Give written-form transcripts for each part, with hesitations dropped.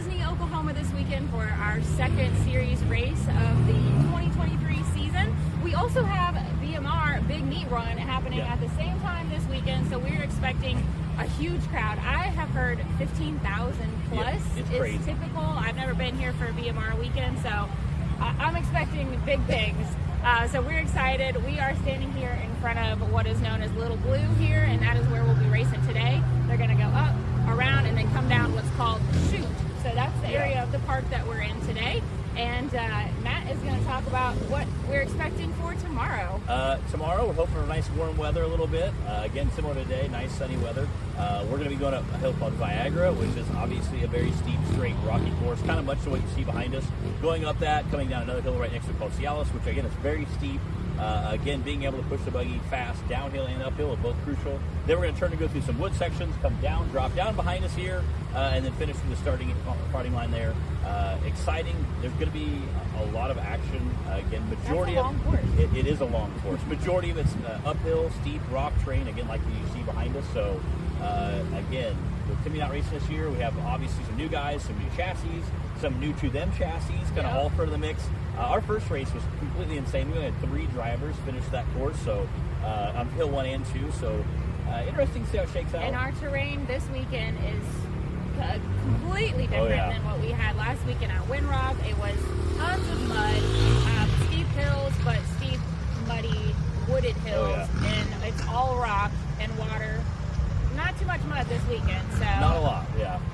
Disney, Oklahoma this weekend for our second series race of the 2023 season. We also have BMR Big Meat Run happening at the same time this weekend, so we're expecting a huge crowd. I have heard 15,000 plus is typical. I've never been here for BMR weekend, so I'm expecting big things. So we're excited. We are standing here in front of what is known as Little Blue here, and that is where we'll be racing today. They're going to go up, around, and then come down what's called the chute. So that's the area of the park that we're in today. And Matt is going to talk about what we're expecting for tomorrow. Tomorrow, we're hoping for nice warm weather a little bit. Again, similar to today, nice sunny weather. We're going to be going up a hill called Viagra, which is obviously a very steep, straight, rocky course, kind of much to what you see behind us. Going up that, coming down another hill right next to it called Cialis, which again is very steep. Again, being able to push the buggy fast downhill and uphill are both crucial. Then we're going to turn and go through some wood sections, come down, drop down behind us here, and then finish through the starting line there. Exciting. There's going to be a lot of action. Again, majority That's a long course. It is a long course. Majority of it's uphill, steep, rock terrain, again, like you see behind us. So, again, with Timmy not racing this year, we have obviously some new guys, some new chassis, some new to them chassis, kind of all part of the mix. Our first race was completely insane. We only had 3 drivers finish that course, so on hill 1 and 2. So interesting to see how it shakes out. And our terrain this weekend is completely different than what we had last weekend at Windrock. It was tons of mud, steep hills, but steep, muddy, wooded hills, and it's all rock and water. Not too much mud this weekend, so not a lot.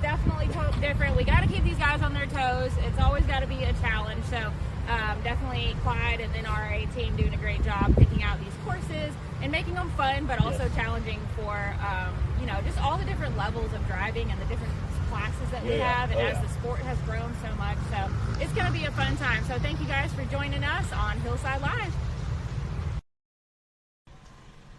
Definitely different. We got to keep these guys on their toes. It's always got to be a challenge. So definitely Clyde and the NRRA team doing a great job picking out these courses and making them fun, but also challenging for just all the different levels of driving and the different classes that we have. And as the sport has grown so much, so it's going to be a fun time. So thank you guys for joining us on Hillside Live.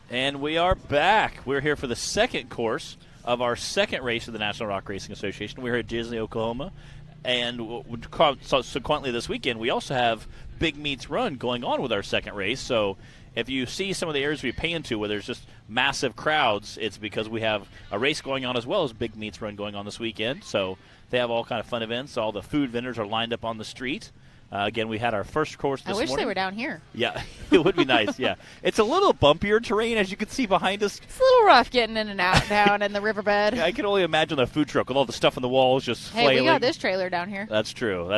And we are back. We're here for the second course of our second race of the National Rock Racing Association. We're here at Disney, Oklahoma. And consequently this weekend, we also have Big Meats Run going on with our second race. So if you see some of the areas we pay into where there's just massive crowds, it's because we have a race going on as well as Big Meats Run going on this weekend. So they have all kind of fun events. All the food vendors are lined up on the street. Again, we had our first course this morning. I wish they were down here. Yeah, it would be nice, It's a little bumpier terrain, as you can see behind us. It's a little rough getting in and out down in the riverbed. I can only imagine the food truck with all the stuff on the walls just flailing. Hey, we got this trailer down here. That's true.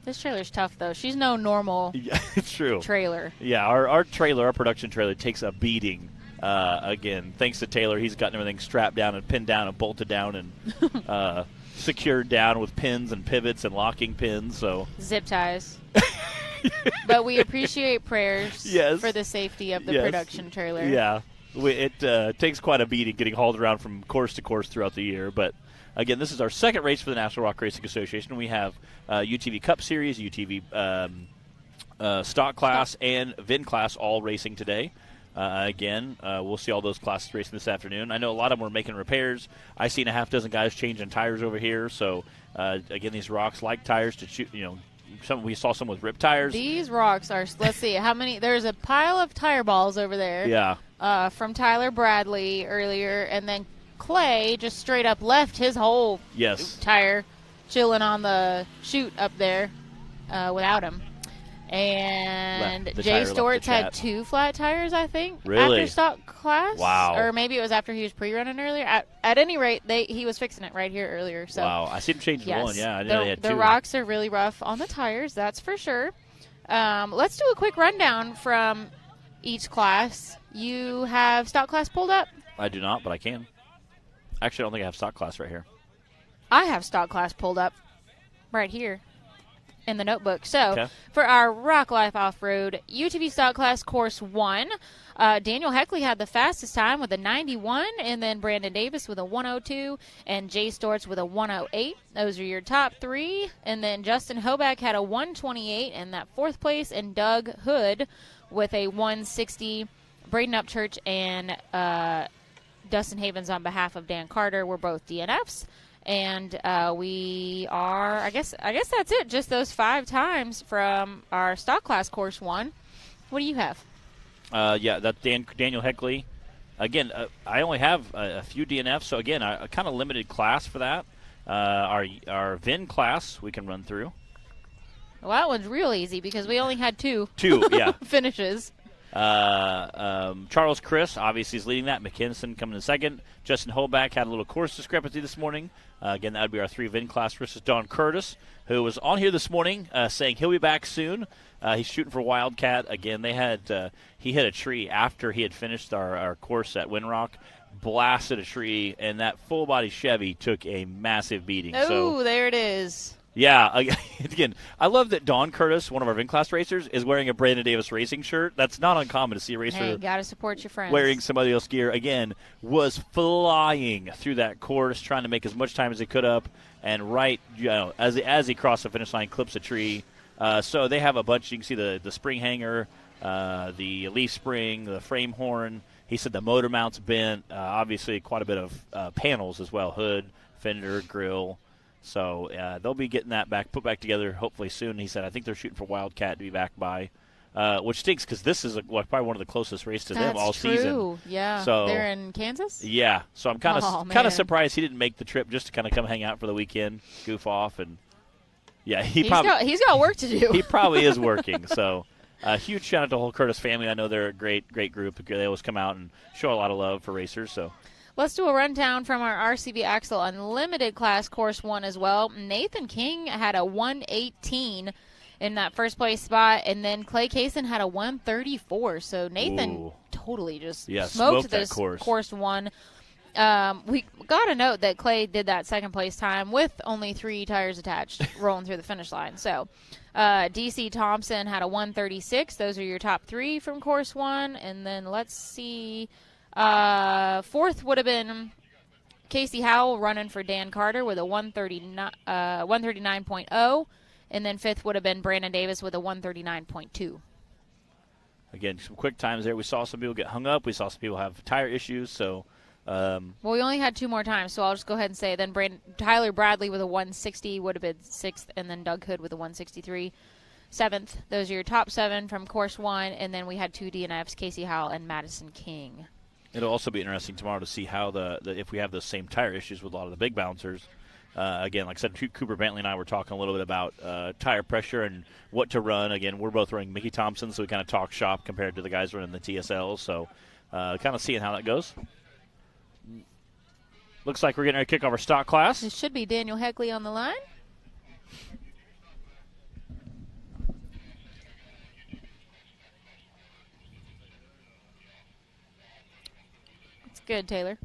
This trailer's tough, though. She's no normal it's true. trailer. Yeah, our trailer, our production trailer, takes a beating. Again, thanks to Taylor, he's gotten everything strapped down and pinned down and bolted down and secured down with pins and pivots and locking pins. So zip ties. But we appreciate prayers for the safety of the production trailer. Yeah, it takes quite a beating getting hauled around from course to course throughout the year. But, again, this is our second race for the National Rock Racing Association. We have UTV Cup Series, UTV Stock Class, and VIN Class all racing today. Again, we'll see all those classes racing this afternoon. I know a lot of them were making repairs. I've seen a half dozen guys changing tires over here. So, again, these rocks like tires to shoot, we saw some with ripped tires. These rocks are, let's see, how many? There's a pile of tire balls over there. Yeah. From Tyler Bradley earlier, and then Clay just straight up left his whole tire chilling on the chute up there without him. And Jay Stortz had 2 flat tires, I think, after stock class. Wow. Or maybe it was after he was pre-running earlier. At any rate, he was fixing it right here earlier. So wow, I see him change one. Yeah, I know they had 2. The rocks are really rough on the tires, that's for sure. Let's do a quick rundown from each class. You have stock class pulled up? I do not, but I can. Actually, I don't think I have stock class right here. I have stock class pulled up right here in the notebook. So for our Rock Life Off-Road UTV Stock Class Course 1, Daniel Heckley had the fastest time with a 91, and then Brandon Davis with a 102, and Jay Stortz with a 108. Those are your top 3. And then Justin Hoback had a 128 in that 4th place, and Doug Hood with a 160. Braden Upchurch and Dustin Havens on behalf of Dan Carter were both DNFs. And we are, I guess that's it. Just those 5 times from our stock class course 1. What do you have? That's Daniel Heckley. Again, I only have a few DNFs, so again, a kind of limited class for that. Our VIN class we can run through. Well, that one's real easy because we only had two yeah. finishes. Charles Chris obviously is leading that. McKinson coming in second. Justin Holback had a little course discrepancy this morning. Again, that would be our 3 VIN class versus Don Curtis, who was on here this morning saying he'll be back soon. He's shooting for Wildcat. Again, he hit a tree after he had finished our course at Windrock, blasted a tree, and that full-body Chevy took a massive beating. Oh, there it is. Yeah, again, I love that Don Curtis, one of our VIN class racers, is wearing a Brandon Davis racing shirt. That's not uncommon to see a racer. Hey, gotta support your friends. Wearing somebody else's gear. Again, was flying through that course, trying to make as much time as he could up, and as he crossed the finish line, clips a tree. So they have a bunch. You can see the spring hanger, the leaf spring, the frame horn. He said the motor mount's bent. Obviously, quite a bit of panels as well: hood, fender, grill. So they'll be getting that put back together hopefully soon. He said, I think they're shooting for Wildcat to be back by, which stinks because this is probably one of the closest races to them all season. Yeah. So they're in Kansas? Yeah. So I'm kind of surprised he didn't make the trip just to kind of come hang out for the weekend, goof off, and he's got work to do. He probably is working. So a huge shout out to the whole Curtis family. I know they're a great group. They always come out and show a lot of love for racers. So. Let's do a rundown from our RCV Axle Unlimited class, Course 1 as well. Nathan King had a 118 in that first place spot, and then Clay Kaysen had a 134. So Nathan totally just smoked this Course 1. We got a note that Clay did that second place time with only 3 tires attached rolling through the finish line. So DC Thompson had a 136. Those are your top 3 from Course 1. And then let's see. Fourth would have been Casey Howell running for Dan Carter with a 139.0, and then fifth would have been Brandon Davis with a 139.2. Again, some quick times there. We saw some people get hung up. We saw some people have tire issues. So, well, we only had 2 more times, so I'll just go ahead and say then Tyler Bradley with a 160 would have been 6th, and then Doug Hood with a 163. 7th. Those are your top 7 from Course 1, and then we had 2 DNFs, Casey Howell and Madison King. It'll also be interesting tomorrow to see how if we have those same tire issues with a lot of the big bouncers. Again, like I said, Cooper Bentley and I were talking a little bit about tire pressure and what to run. Again, we're both running Mickey Thompson, so we kind of talk shop compared to the guys running the TSLs. So kind of seeing how that goes. Looks like we're getting ready to kick off our stock class. It should be Daniel Heckley on the line. Good, Taylor.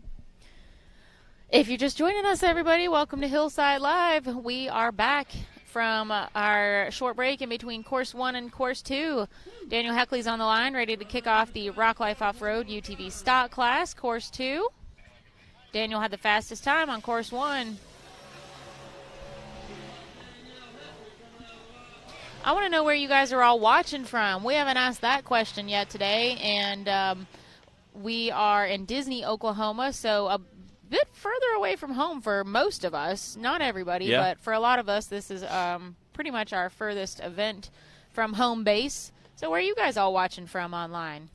If you're just joining us, everybody, welcome to Hillside Live. We are back from our short break in between Course 1 and Course 2. Daniel Heckley's on the line, ready to kick off the Rock Life Off-Road UTV Stock Class, Course 2. Daniel had the fastest time on Course 1. I want to know where you guys are all watching from. We haven't asked that question yet today, and we are in Disney, Oklahoma, so a bit further away from home for most of us. Not everybody, but for a lot of us, this is pretty much our furthest event from home base. So where are you guys all watching from online?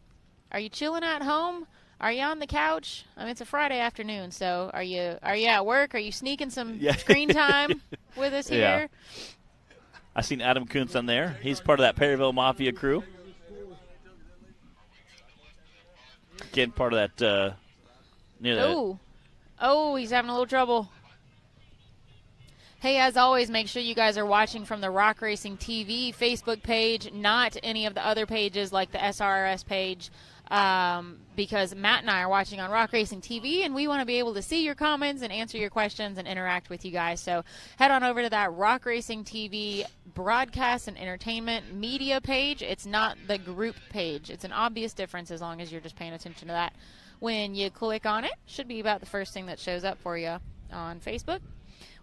Are you chilling at home? Are you on the couch? I mean, it's a Friday afternoon, so are you at work? Are you sneaking some screen time with us here? I seen Adam Kuntz on there. He's part of that Perryville Mafia crew. Again, part of that near that. Oh, he's having a little trouble. Hey, as always, make sure you guys are watching from the Rock Racing TV Facebook page, not any of the other pages like the SRRS page, because Matt and I are watching on Rock Racing TV, and we want to be able to see your comments and answer your questions and interact with you guys. So head on over to that Rock Racing TV broadcast and entertainment media page. It's not the group page. It's an obvious difference as long as you're just paying attention to that. When you click on it, should be about the first thing that shows up for you on Facebook.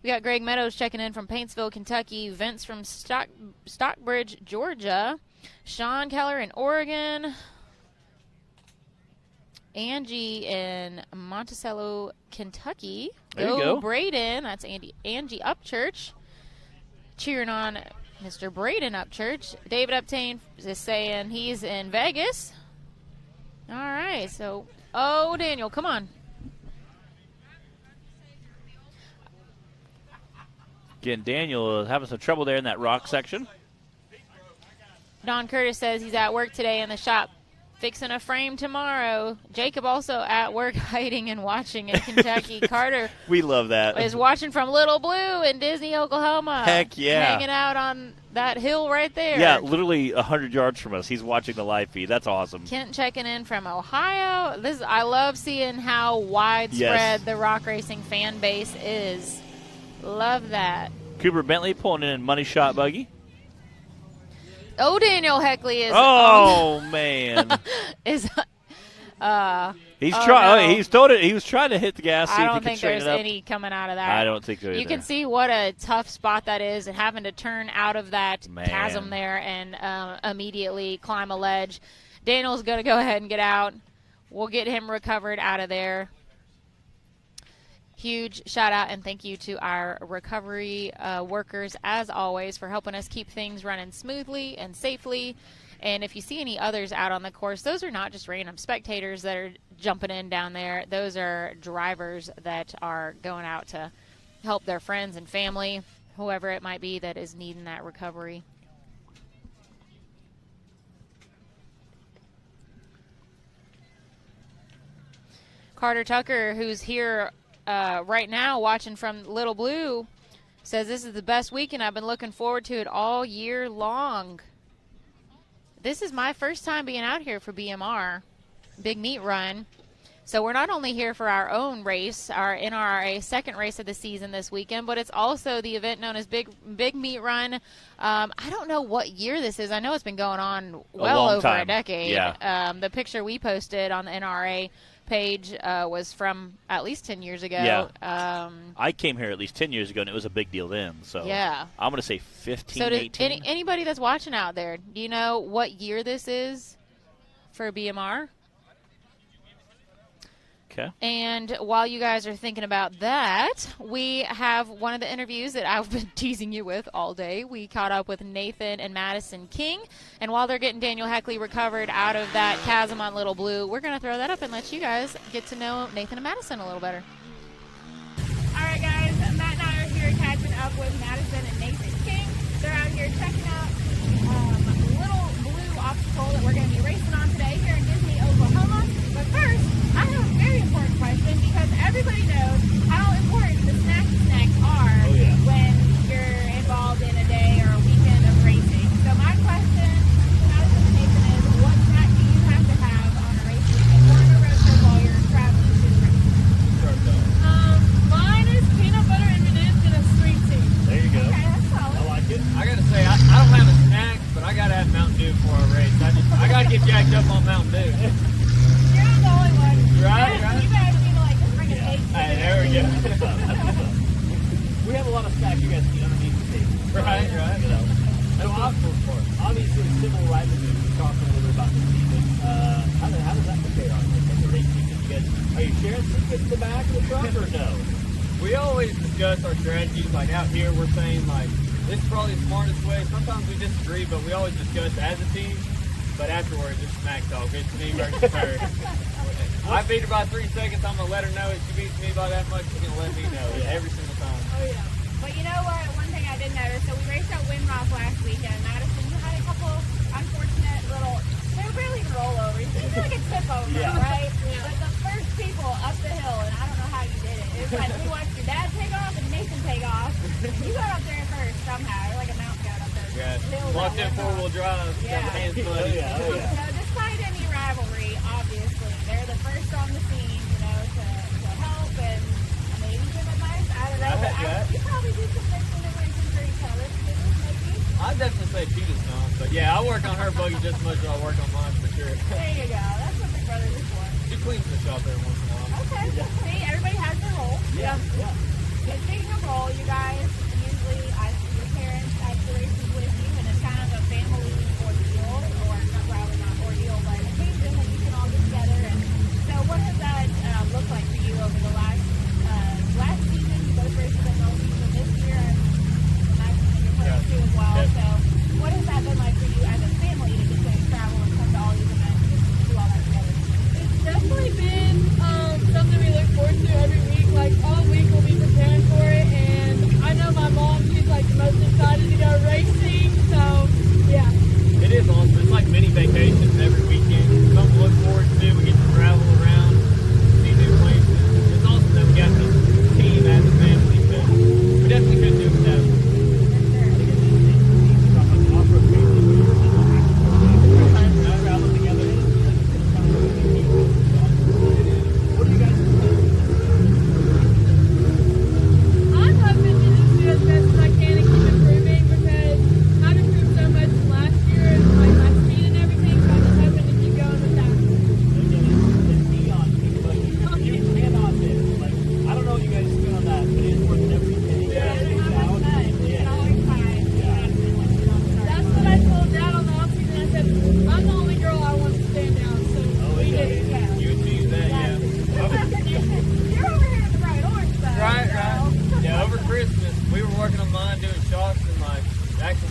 We got Greg Meadows checking in from Paintsville, Kentucky. Vince from Stockbridge, Georgia. Sean Keller in Oregon. Angie in Monticello, Kentucky. There you go. Braden. That's Angie Upchurch. Cheering on Mr. Braden Upchurch. David Uptain is saying he's in Vegas. All right. So, Daniel, come on. Again, Daniel having some trouble there in that rock section. Don Curtis says he's at work today in the shop fixing a frame tomorrow. Jacob also at work hiding and watching in Kentucky. Carter We love that. is watching from Little Blue in Disney, Oklahoma. Heck yeah. Hanging out on that hill right there. Yeah, literally 100 yards from us. He's watching the live feed. That's awesome. Kent checking in from Ohio. I love seeing how widespread the rock racing fan base is. Love that. Cooper Bentley pulling in money shot buggy. Oh, Daniel Heckley is. Oh man, is. he's Oh, trying. no. He's told it. He was trying to hit the gas. See I if don't he can think straighten there's it up. any coming out of that. I don't think so either. You can see what a tough spot that is, and having to turn out of that Man. chasm there and immediately climb a ledge. Daniel's going to go ahead and get out. We'll get him recovered out of there. Huge shout out and thank you to our recovery workers, as always, for helping us keep things running smoothly and safely. And if you see any others out on the course, those are not just random spectators that are jumping in down there. Those are drivers that are going out to help their friends and family, whoever it might be that is needing that recovery. Carter Tucker, who's here right now watching from Little Blue, says this is the best weekend. I've been looking forward to it all year long. This is my first time being out here for BMR, Big Meat Run. So we're not only here for our own race, our NRRA second race of the season this weekend, but it's also the event known as Big Meat Run. I don't know what year this is. I know it's been going on well over a decade. Yeah. The picture we posted on the NRRA page was from at least 10 years ago. Yeah. I came here at least 10 years ago, and it was a big deal then. So yeah. I'm going to say 15, so 18. Anybody that's watching out there, do you know what year this is for BMR? Okay. And while you guys are thinking about that, we have one of the interviews that I've been teasing you with all day. We caught up with Nathan and Madison King, and while they're getting Daniel Heckley recovered out of that chasm on Little Blue, we're going to throw that up and let you guys get to know Nathan and Madison a little better. All right, guys. Matt and I are here catching up with Madison and Nathan King. They're out here checking out Little Blue obstacle that we're going to be racing on today here in Disney, Oklahoma. But first, I have a very important question because everybody knows how important the snacks are when you're involved in a day or a weekend of racing. So my question to Madison and Nathan is, what snack do you have to have on a race weekend or on a road trip while you're traveling to the race? Mine is peanut butter M&Ms and a sweet tea. There you go. Okay, that's solid. I like it. I gotta say, I don't have a snack, but I gotta have Mountain Dew before a race. I gotta get jacked up on Mountain Dew. You're not the only one. Right. You guys need to just bring a cake. Hey, there we go. We have a lot of snacks you guys can eat underneath the table. Right. You know. So obviously, civil rights movement. We talked a little bit about the season. How does that compare on the race season? You guys, are you sharing secrets in the back of the truck or no? We always discuss our strategies. Like out here, we're saying like this is probably the smartest way. Sometimes we disagree, but we always discuss as a team. But afterwards, it's smack talk. It's me versus her. I beat her by 3 seconds. I'm gonna let her know if she beats me by that much. She's gonna let me know every single time. Oh, yeah. But you know what? One thing I did notice, so we raced at Windrock last weekend. Madison, you had a couple unfortunate they were barely even rollovers. It was like a tip over, right? Yeah. But the first people up the hill, and I don't know how you did it. It was like we watched your dad take off and Nathan take off. You got up there first somehow. You're like a mountain goat up there. Yeah. Locked in 4-wheel drive. Yeah. Got my hands bloody. So despite any rivalry, obviously, they're the first on the scene, to help and maybe give advice. I don't know. You probably do some fixing and racing for each other. Maybe. I'd definitely say she does not. But yeah, I work on her buggy just as much as I work on mine for sure. There you go. That's what the brothers are for. She cleans the shop every once in a while. Okay. See, everybody has their role. Yeah. And speaking of role, you guys usually your parents at the races with you, and it's kind of a family ordeal, or probably not ordeal, but occasion when you can all get together. And so, what has that looked like for you over the last season? You both raced at the season this year, and Madison, your players too as well. So, what has that been like for you as a family to get to travel and come to all these events and do all that together? It's definitely been something we look forward to every week. Like all week we'll be preparing for it, and I know my mom,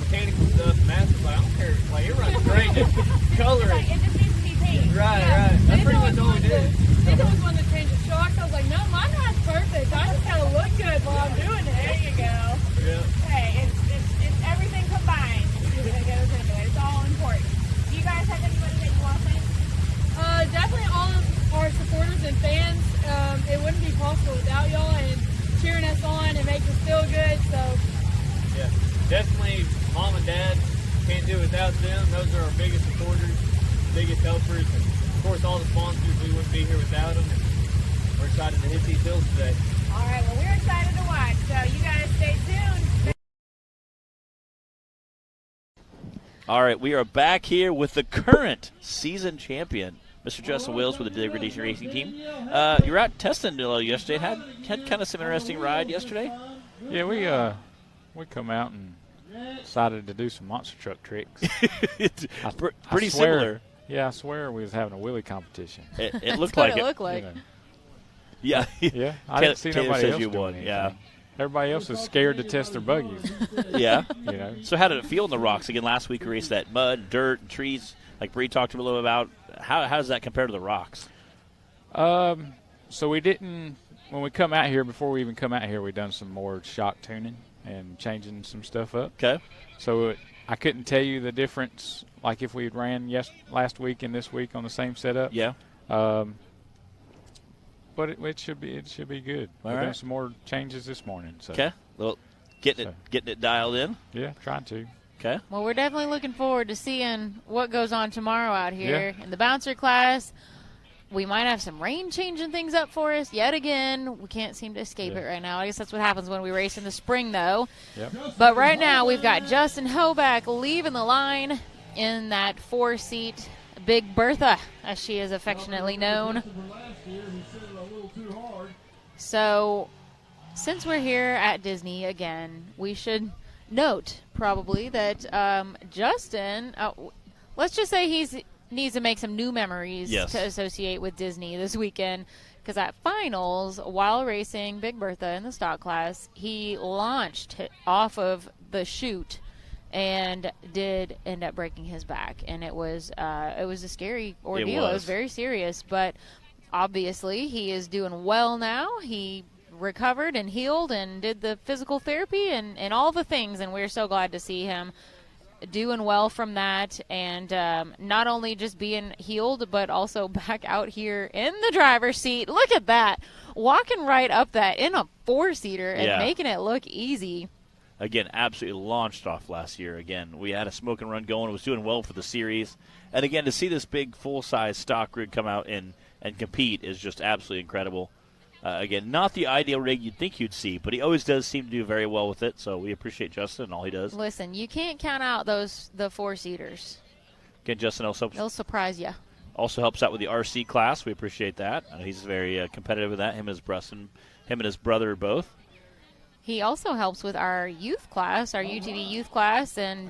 mechanical stuff. Master's like, I don't care. Like, it runs great. Just color Like, it. it just needs to be painted. Right, Yeah. right. That's pretty much all we did. Nathan was one that changed the shocks. I was like, no, mine has perfect. I just gotta look good while I'm doing it. There you go. Yeah. Hey, it's everything combined that goes into it. It's all important. Do you guys have anybody that you want to thank? Definitely all of our supporters and fans. It wouldn't be possible without y'all and cheering us on. It makes us feel good. So Yeah, definitely mom and dad. Can't do it without them. Those are our biggest supporters, biggest helpers, and of course all the sponsors. We wouldn't be here without them. And we're excited to hit these hills today. All right, well, we're excited to watch, so you guys stay tuned. All right, we are back here with the current season champion, Mr. Justin Wills with the Degradation Racing Team. You were out testing yesterday. Had kind of some interesting ride yesterday. Yeah, we come out and decided to do some monster truck tricks. Pretty similar. Yeah, I swear we was having a wheelie competition. It looked That's what like it looked like. You know. Yeah. Yeah, I didn't see Taylor nobody says else you doing won. anything. Yeah. Everybody else was scared to test their buggies. Yeah. You know. So how did it feel in the rocks? Again, last week we raced that mud, dirt, and trees, like Bree talked a little about. How does that compare to the rocks? So we didn't, when we come out here, before we even come out here, we done some more shock tuning and changing some stuff up. Okay. So I couldn't tell you the difference, like if we had ran last week and this week on the same setup. Yeah. But it should be good. All We're right. doing some more changes this morning. So. Okay. Well, getting it dialed in. Yeah, trying to. Okay. Well, we're definitely looking forward to seeing what goes on tomorrow out here in the bouncer class. We might have some rain changing things up for us yet again. We can't seem to escape it right now. I guess that's what happens when we race in the spring, though. Yep. But right now we've got Justin Hoback leaving the line in that 4-seat Big Bertha, as she is affectionately known. So since we're here at Disney again, we should note probably that Justin, let's just say he needs to make some new memories to associate with Disney this weekend, because at finals, while racing Big Bertha in the stock class, he launched off of the chute and did end up breaking his back, and it was a scary ordeal. It was very serious, but obviously he is doing well now. He recovered and healed and did the physical therapy and all the things, and we're so glad to see him doing well from that, and not only just being healed but also back out here in the driver's seat. Look at that, walking right up that in a 4-seater and making it look easy. Again, absolutely launched off last year. Again, we had a smoke and run going. It was doing well for the series. And again, to see this big full-size stock rig come out and compete is just absolutely incredible. Again, not the ideal rig you'd think you'd see, but he always does seem to do very well with it, so we appreciate Justin and all he does. Listen, you can't count out the 4-seaters. Again, Justin also They'll surprise you. Also helps out with the RC class. We appreciate that. He's very competitive with that. Him and his brother both. He also helps with our youth class, our UTV youth class, and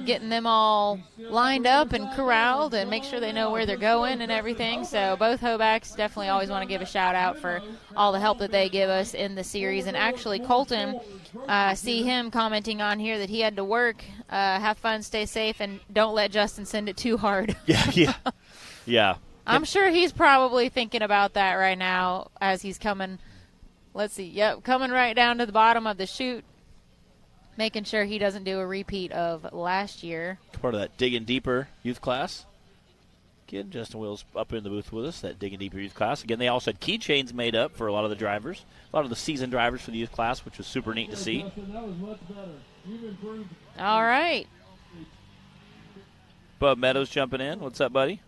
getting them all lined up and corralled and make sure they know where they're going and everything. So both Hobacks definitely always want to give a shout-out for all the help that they give us in the series. And actually, Colton, see him commenting on here that he had to work. Have fun, stay safe, and don't let Justin send it too hard. Yeah. I'm sure he's probably thinking about that right now as he's coming. Let's see. Yep, coming right down to the bottom of the chute, making sure he doesn't do a repeat of last year. Part of that Digging Deeper youth class. Again, Justin Wills up in the booth with us, that Digging Deeper youth class. Again, they also had keychains made up for a lot of the drivers, a lot of the seasoned drivers for the youth class, which was super neat to see. All right. Bub Meadows jumping in. What's up, buddy?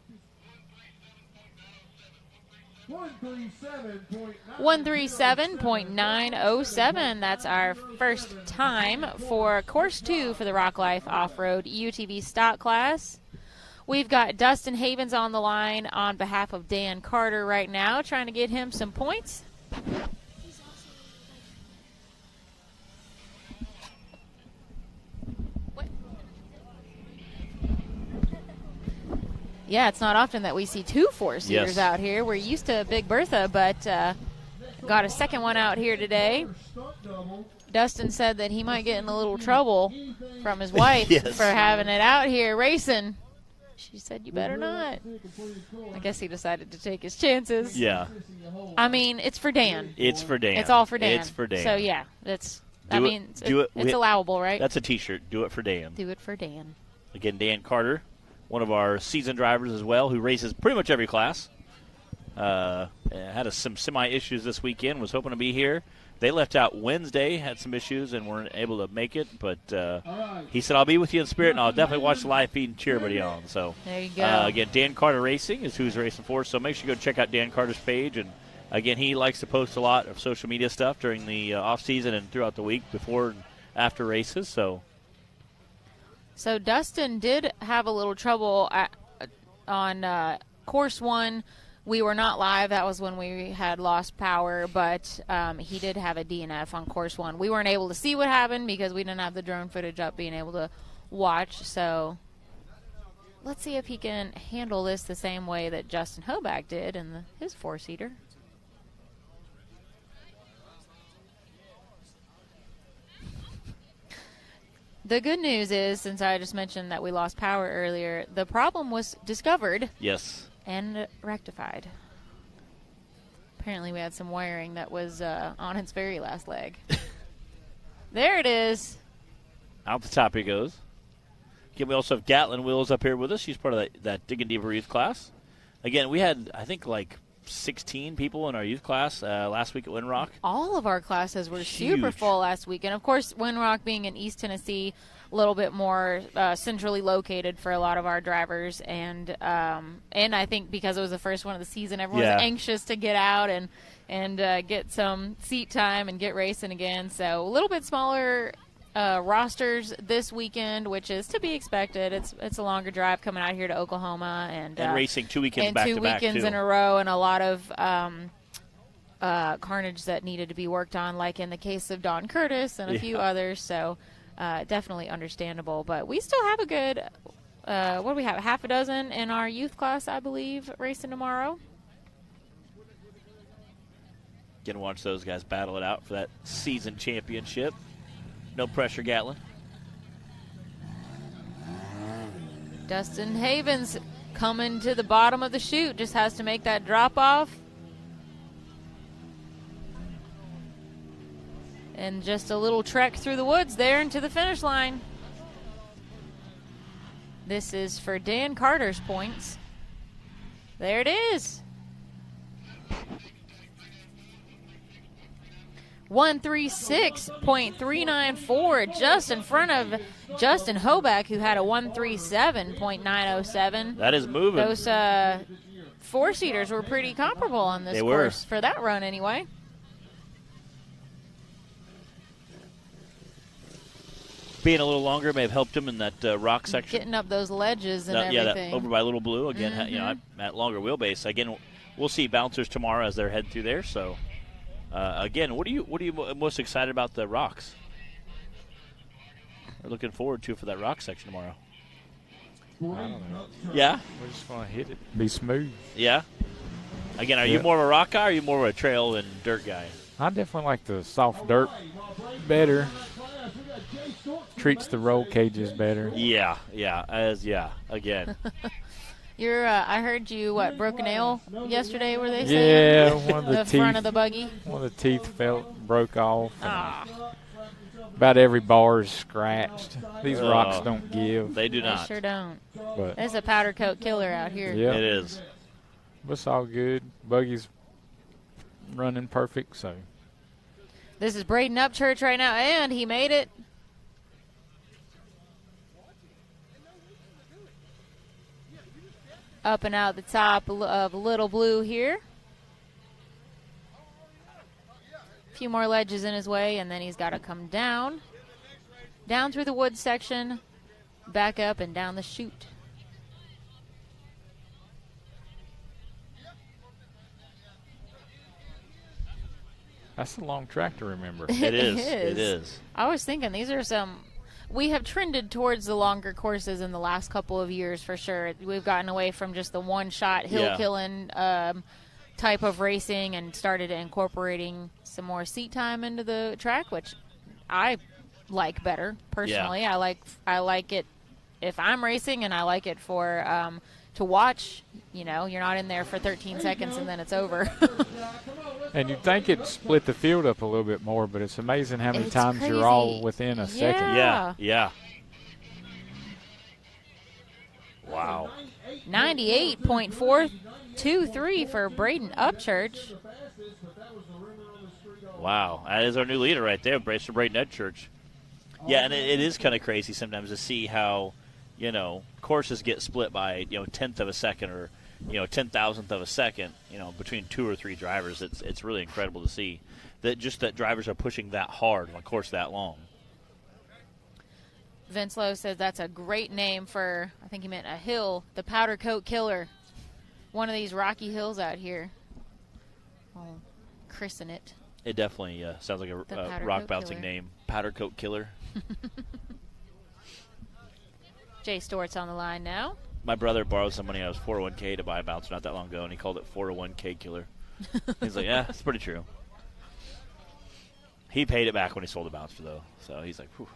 137.907. That's our first time for Course 2 for the Rock Life Off-Road UTV Stock Class. We've got Dustin Havens on the line on behalf of Dan Carter right now, trying to get him some points. Yeah, it's not often that we see two 4-seaters out here. We're used to Big Bertha, but got a second one out here today. Dustin said that he might get in a little trouble from his wife Yes. for having it out here racing. She said, you better not. I guess he decided to take his chances. Yeah. I mean, it's for Dan. It's for Dan. It's all for Dan. It's for Dan. So, yeah, it's It's allowable, right? That's a T-shirt. Do it for Dan. Do it for Dan. Again, Dan Carter, one of our seasoned drivers as well, who races pretty much every class. Had some semi-issues this weekend, was hoping to be here. They left out Wednesday, had some issues, and weren't able to make it. But he said, I'll be with you in spirit, and I'll definitely watch the live feed and cheer everybody on. So there you go. Again, Dan Carter Racing is who's racing for us. So make sure you go check out Dan Carter's page. And, again, he likes to post a lot of social media stuff during the off-season and throughout the week before and after races. So Dustin did have a little trouble on course 1. We were not live. That was when we had lost power, but he did have a DNF on course 1. We weren't able to see what happened because we didn't have the drone footage up being able to watch. So let's see if he can handle this the same way that Justin Hoback did in his four-seater. The good news is, since I just mentioned that we lost power earlier, the problem was discovered. yes. And rectified. Apparently we had some wiring that was on its very last leg. There it is. Out the top he goes. Again, we also have Gatlin Wills up here with us. She's part of that Diggin' Deeper youth class. Again, we had, I think, like 16 people in our youth class last week at Windrock. All of our classes were Huge. super full last week. And, of course, Windrock being in East Tennessee, a little bit more centrally located for a lot of our drivers. And I think because it was the first one of the season, everyone was anxious to get out and get some seat time and get racing again. So a little bit smaller rosters this weekend, which is to be expected. It's a longer drive coming out here to Oklahoma. And racing 2 weekends back to back, and 2 weekends in a row, and a lot of carnage that needed to be worked on, like in the case of Don Curtis and a few others. So definitely understandable. But we still have a good, what do we have, half a dozen in our youth class, I believe, racing tomorrow. Gonna watch those guys battle it out for that season championship. No pressure, Gatlin. Dustin Havens coming to the bottom of the chute, just has to make that drop off. And just a little trek through the woods there into the finish line. This is for Dan Carter's points. There it is. 136.394, just in front of Justin Hoback, who had a 137.907. That is moving. Those four-seaters were pretty comparable on this course for that run anyway. Being a little longer may have helped him in that rock section. Getting up those ledges and everything. Yeah, over by Little Blue. Again, you know, at longer wheelbase. Again, we'll see bouncers tomorrow as they're heading through there. So, again, what are you most excited about the rocks? We're looking forward to for that rock section tomorrow. I don't know. Yeah? We just want to hit it, be smooth. Yeah? Again, are you more of a rock guy or are you more of a trail and dirt guy? I definitely like the soft dirt better. Treats the roll cages better. Yeah, again. You're, I heard you, broke a nail yesterday, were they saying? Yeah, one of the teeth. Front of the buggy? One of the teeth broke off. Ah. About every bar is scratched. These rocks don't give. They do not. They sure don't. But it's a powder coat killer out here. Yeah. It is. But it's all good. Buggy's running perfect, so. This is Braden Upchurch right now, and he made it. Up and out the top of Little Blue here. A few more ledges in his way, and then he's got to come down. Down through the woods section, back up and down the chute. That's a long track to remember. It is. It is. I was thinking these are some. We have trended towards the longer courses in the last couple of years for sure. We've gotten away from just the one-shot hill-killing type of racing and started incorporating some more seat time into the track, which I like better personally. Yeah. I like it if I'm racing, and I like it for to watch. You know, you're not in there for 13 seconds and then it's over. And you'd think it'd split the field up a little bit more, but it's amazing how many It's times crazy. you're all within a second. Yeah. Wow. 98.423 for Braden Upchurch. Wow. That is our new leader right there, Bracer Braden Upchurch. Yeah, and it is kind of crazy sometimes to see how, you know, courses get split by, you know, 1/10 of a second or, you know, 10,000th of a second, you know, between 2 or 3 drivers. It's really incredible to see that drivers are pushing that hard on a course that long. Vince Lowe says that's a great name for, I think he meant a hill, the Powder Coat Killer. One of these rocky hills out here. I'll christen it. It definitely sounds like a Powder rock Coat bouncing Killer. name. Powder Coat Killer. Jay Stewart's on the line now. My brother borrowed some money out of his 401k to buy a bouncer not that long ago, and he called it 401k Killer. He's like, yeah, it's pretty true. He paid it back when he sold the bouncer, though. So he's like, whew.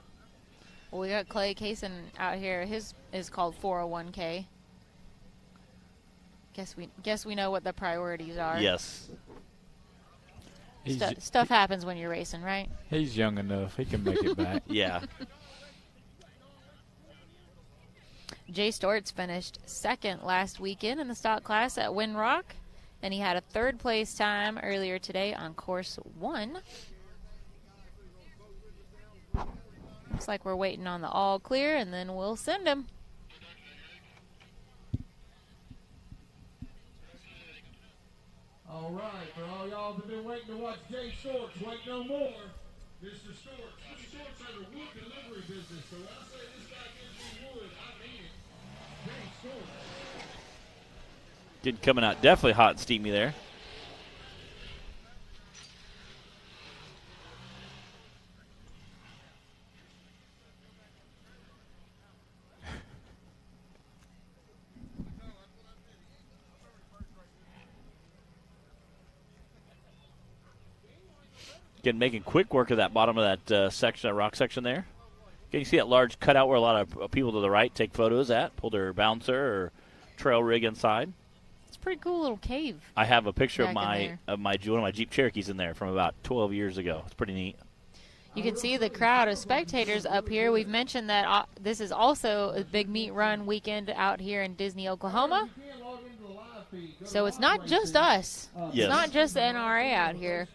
Well, we got Clay Kaysen out here. His is called 401k. Guess we know what the priorities are. Yes. Stuff happens when you're racing, right? He's young enough. He can make it back. Yeah. Jay Stortz finished second last weekend in the stock class at Windrock, and he had a third place time earlier today on course 1. Looks like we're waiting on the all clear, and then we'll send him. All right, for all y'all that have been waiting to watch Jay Stortz, wait no more. Mr. Stortz. Mr. Stortz has a wood delivery business, so when I say this guy gives me wood, I mean it. Jay Stortz. Good coming out. Definitely hot and steamy there. Again, making quick work of that bottom of that section, that rock section there. Again, you see that large cutout where a lot of people to the right take photos at, pull their bouncer or trail rig inside. It's a pretty cool little cave. I have a picture of back in one of my Jeep Cherokees in there from about 12 years ago. It's pretty neat. You can see the crowd of spectators up here. We've mentioned that this is also a big meet run weekend out here in Disney, Oklahoma. So it's not just us. Yes. It's not just the NRRA out here.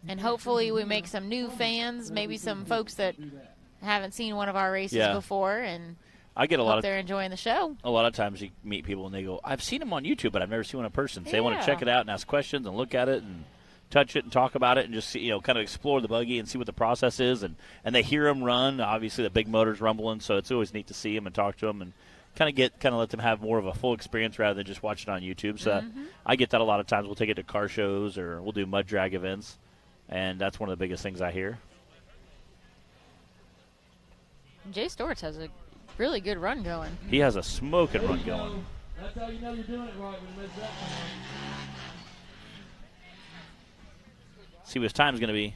And hopefully we make some new fans, maybe some folks that haven't seen one of our races before, and I get hope they're enjoying the show. A lot of times you meet people and they go, I've seen them on YouTube, but I've never seen one in person. So they want to check it out and ask questions and look at it and touch it and talk about it and just see, you know, kind of explore the buggy and see what the process is. And they hear them run. Obviously, the big motor's rumbling, so it's always neat to see them and talk to them and kind of let them have more of a full experience rather than just watch it on YouTube. So I get that a lot of times. We'll take it to car shows or we'll do mud drag events, and that's one of the biggest things I hear. Jay Stortz has a really good run going. He has a smoking run going. That's how you know you're doing it right when you make that time. See what his time's going to be.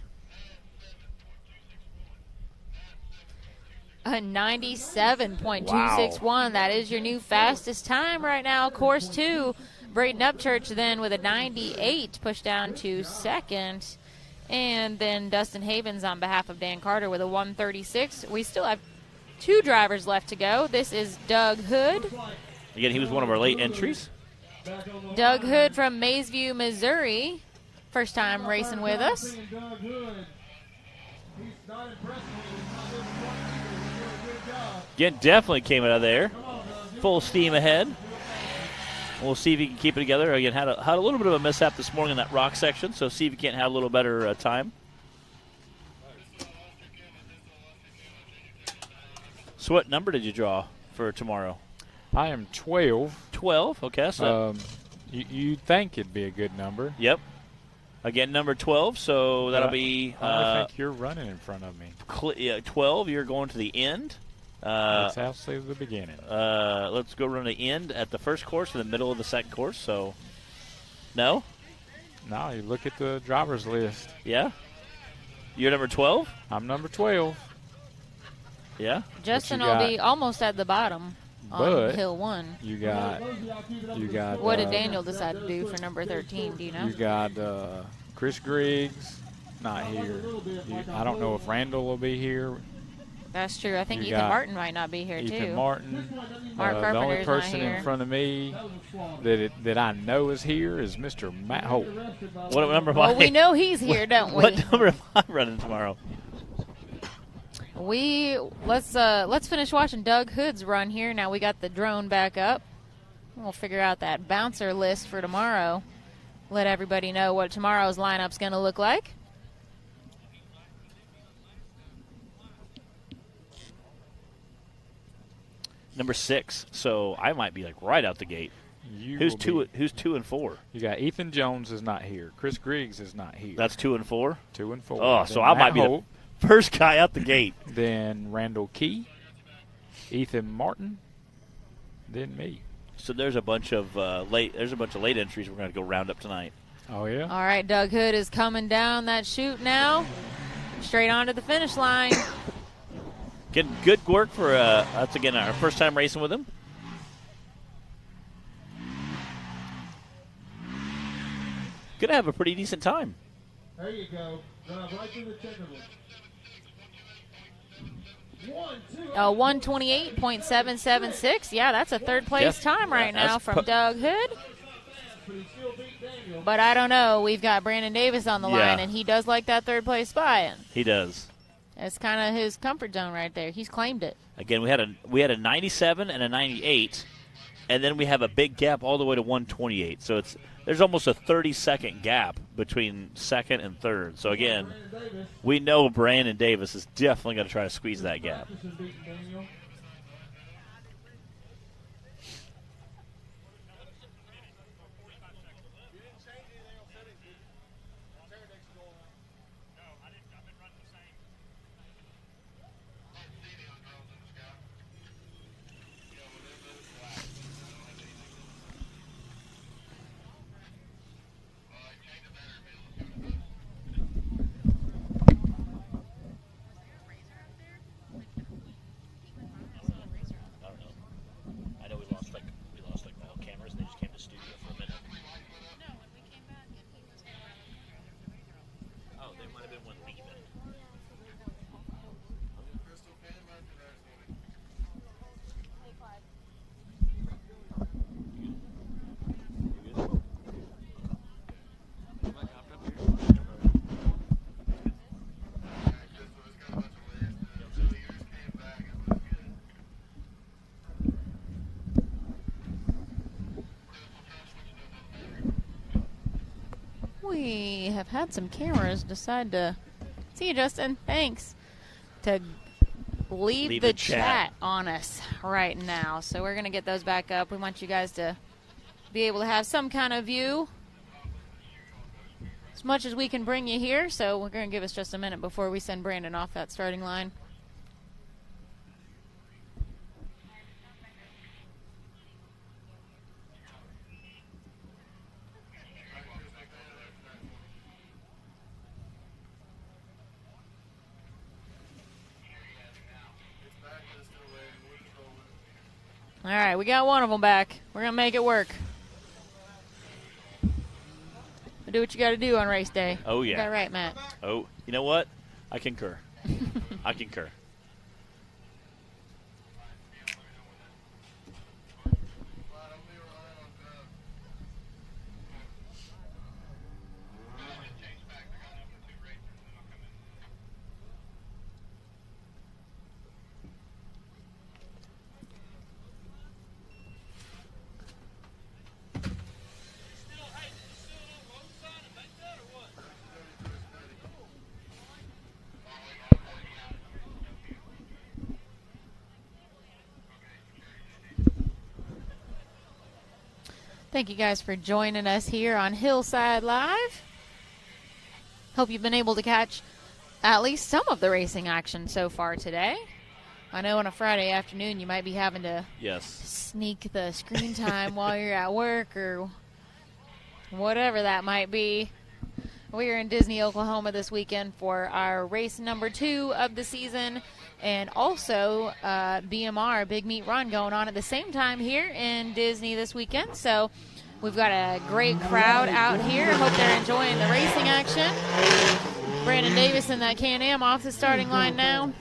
A 97.261. That is your new fastest time right now. Course 2, Braden Upchurch then with a 98, pushed down to second. And then Dustin Havens on behalf of Dan Carter with a 136. We still have 2 drivers left to go. This is Doug Hood. Again, he was one of our late entries. Doug Hood from Maysview, Missouri. First time racing with us. Again, definitely came out of there. Full steam ahead. We'll see if he can keep it together. Again, had a little bit of a mishap this morning in that rock section, so see if he can't have a little better time. So what number did you draw for tomorrow? I am 12. 12, okay. So you think it'd be a good number. Yep. Again, number 12, so that'll be... I think you're running in front of me. 12, you're going to the end. Let's see the beginning. Let's go run the end at the first course in the middle of the second course. So, no? No, you look at the driver's list. Yeah? You're number 12? I'm number 12. Yeah. Justin you will got- be almost at the bottom on But hill 1. You got. What did Daniel decide to do for number 13? Do you know? You got Chris Griggs, not here. I don't know if Randall will be here. That's true. I think You Ethan got Martin might not be here Ethan too. Martin. Mark The only Carpenter's not person here. in front of me that I know is here is Mr. Matt Holt. What number am I? Well, we know he's here, don't we? What number am I running tomorrow? Let's finish watching Doug Hood's run here. Now we got the drone back up. We'll figure out that bouncer list for tomorrow. Let everybody know what tomorrow's lineup's going to look like. Number 6. So I might be like right out the gate. Who's 2 and 4? You got Ethan Jones is not here. Chris Griggs is not here. That's 2 and 4. 2 and 4. Oh, so Then I might Matt be Holt, the first guy out the gate. Then Randall Key, Ethan Martin, then me. So there's a bunch of late entries we're going to go round up tonight. Oh yeah. All right, Doug Hood is coming down that chute now. Straight on to the finish line. Good work for that's again our first time racing with him. Gonna have a pretty decent time. There you go. Drive right through the technical. 128.776. Yeah, that's a third place Yes. time right now That's from Doug Hood. But I don't know. We've got Brandon Davis on the Yeah. line, and he does like that third place spot. He does. It's kind of his comfort zone right there. He's claimed it. Again, we had a 97 and a 98, and then we have a big gap all the way to 128. So there's almost a 30-second gap between second and third. So again, we know Brandon Davis is definitely going to try to squeeze that gap. We have had some cameras decide to see you, Justin. Thanks. To leave the chat on us right now. So we're going to get those back up. We want you guys to be able to have some kind of view as much as we can bring you here. So we're going to give us just a minute before we send Brandon off that starting line. All right, we got one of them back. We're going to make it work. Do what you got to do on race day. Oh, yeah. You got it right, Matt. Oh, you know what? I concur. I concur. Thank you guys for joining us here on Hillside Live. Hope you've been able to catch at least some of the racing action so far today. I know on a Friday afternoon you might be having to sneak the screen time while you're at work or whatever that might be. We are in Disney, Oklahoma this weekend for our race number 2 of the season, and also BMR, Big Meat Run, going on at the same time here in Disney this weekend. So we've got a great crowd out here. I hope they're enjoying the racing action. Brandon Davis in that Can-Am off the starting line now.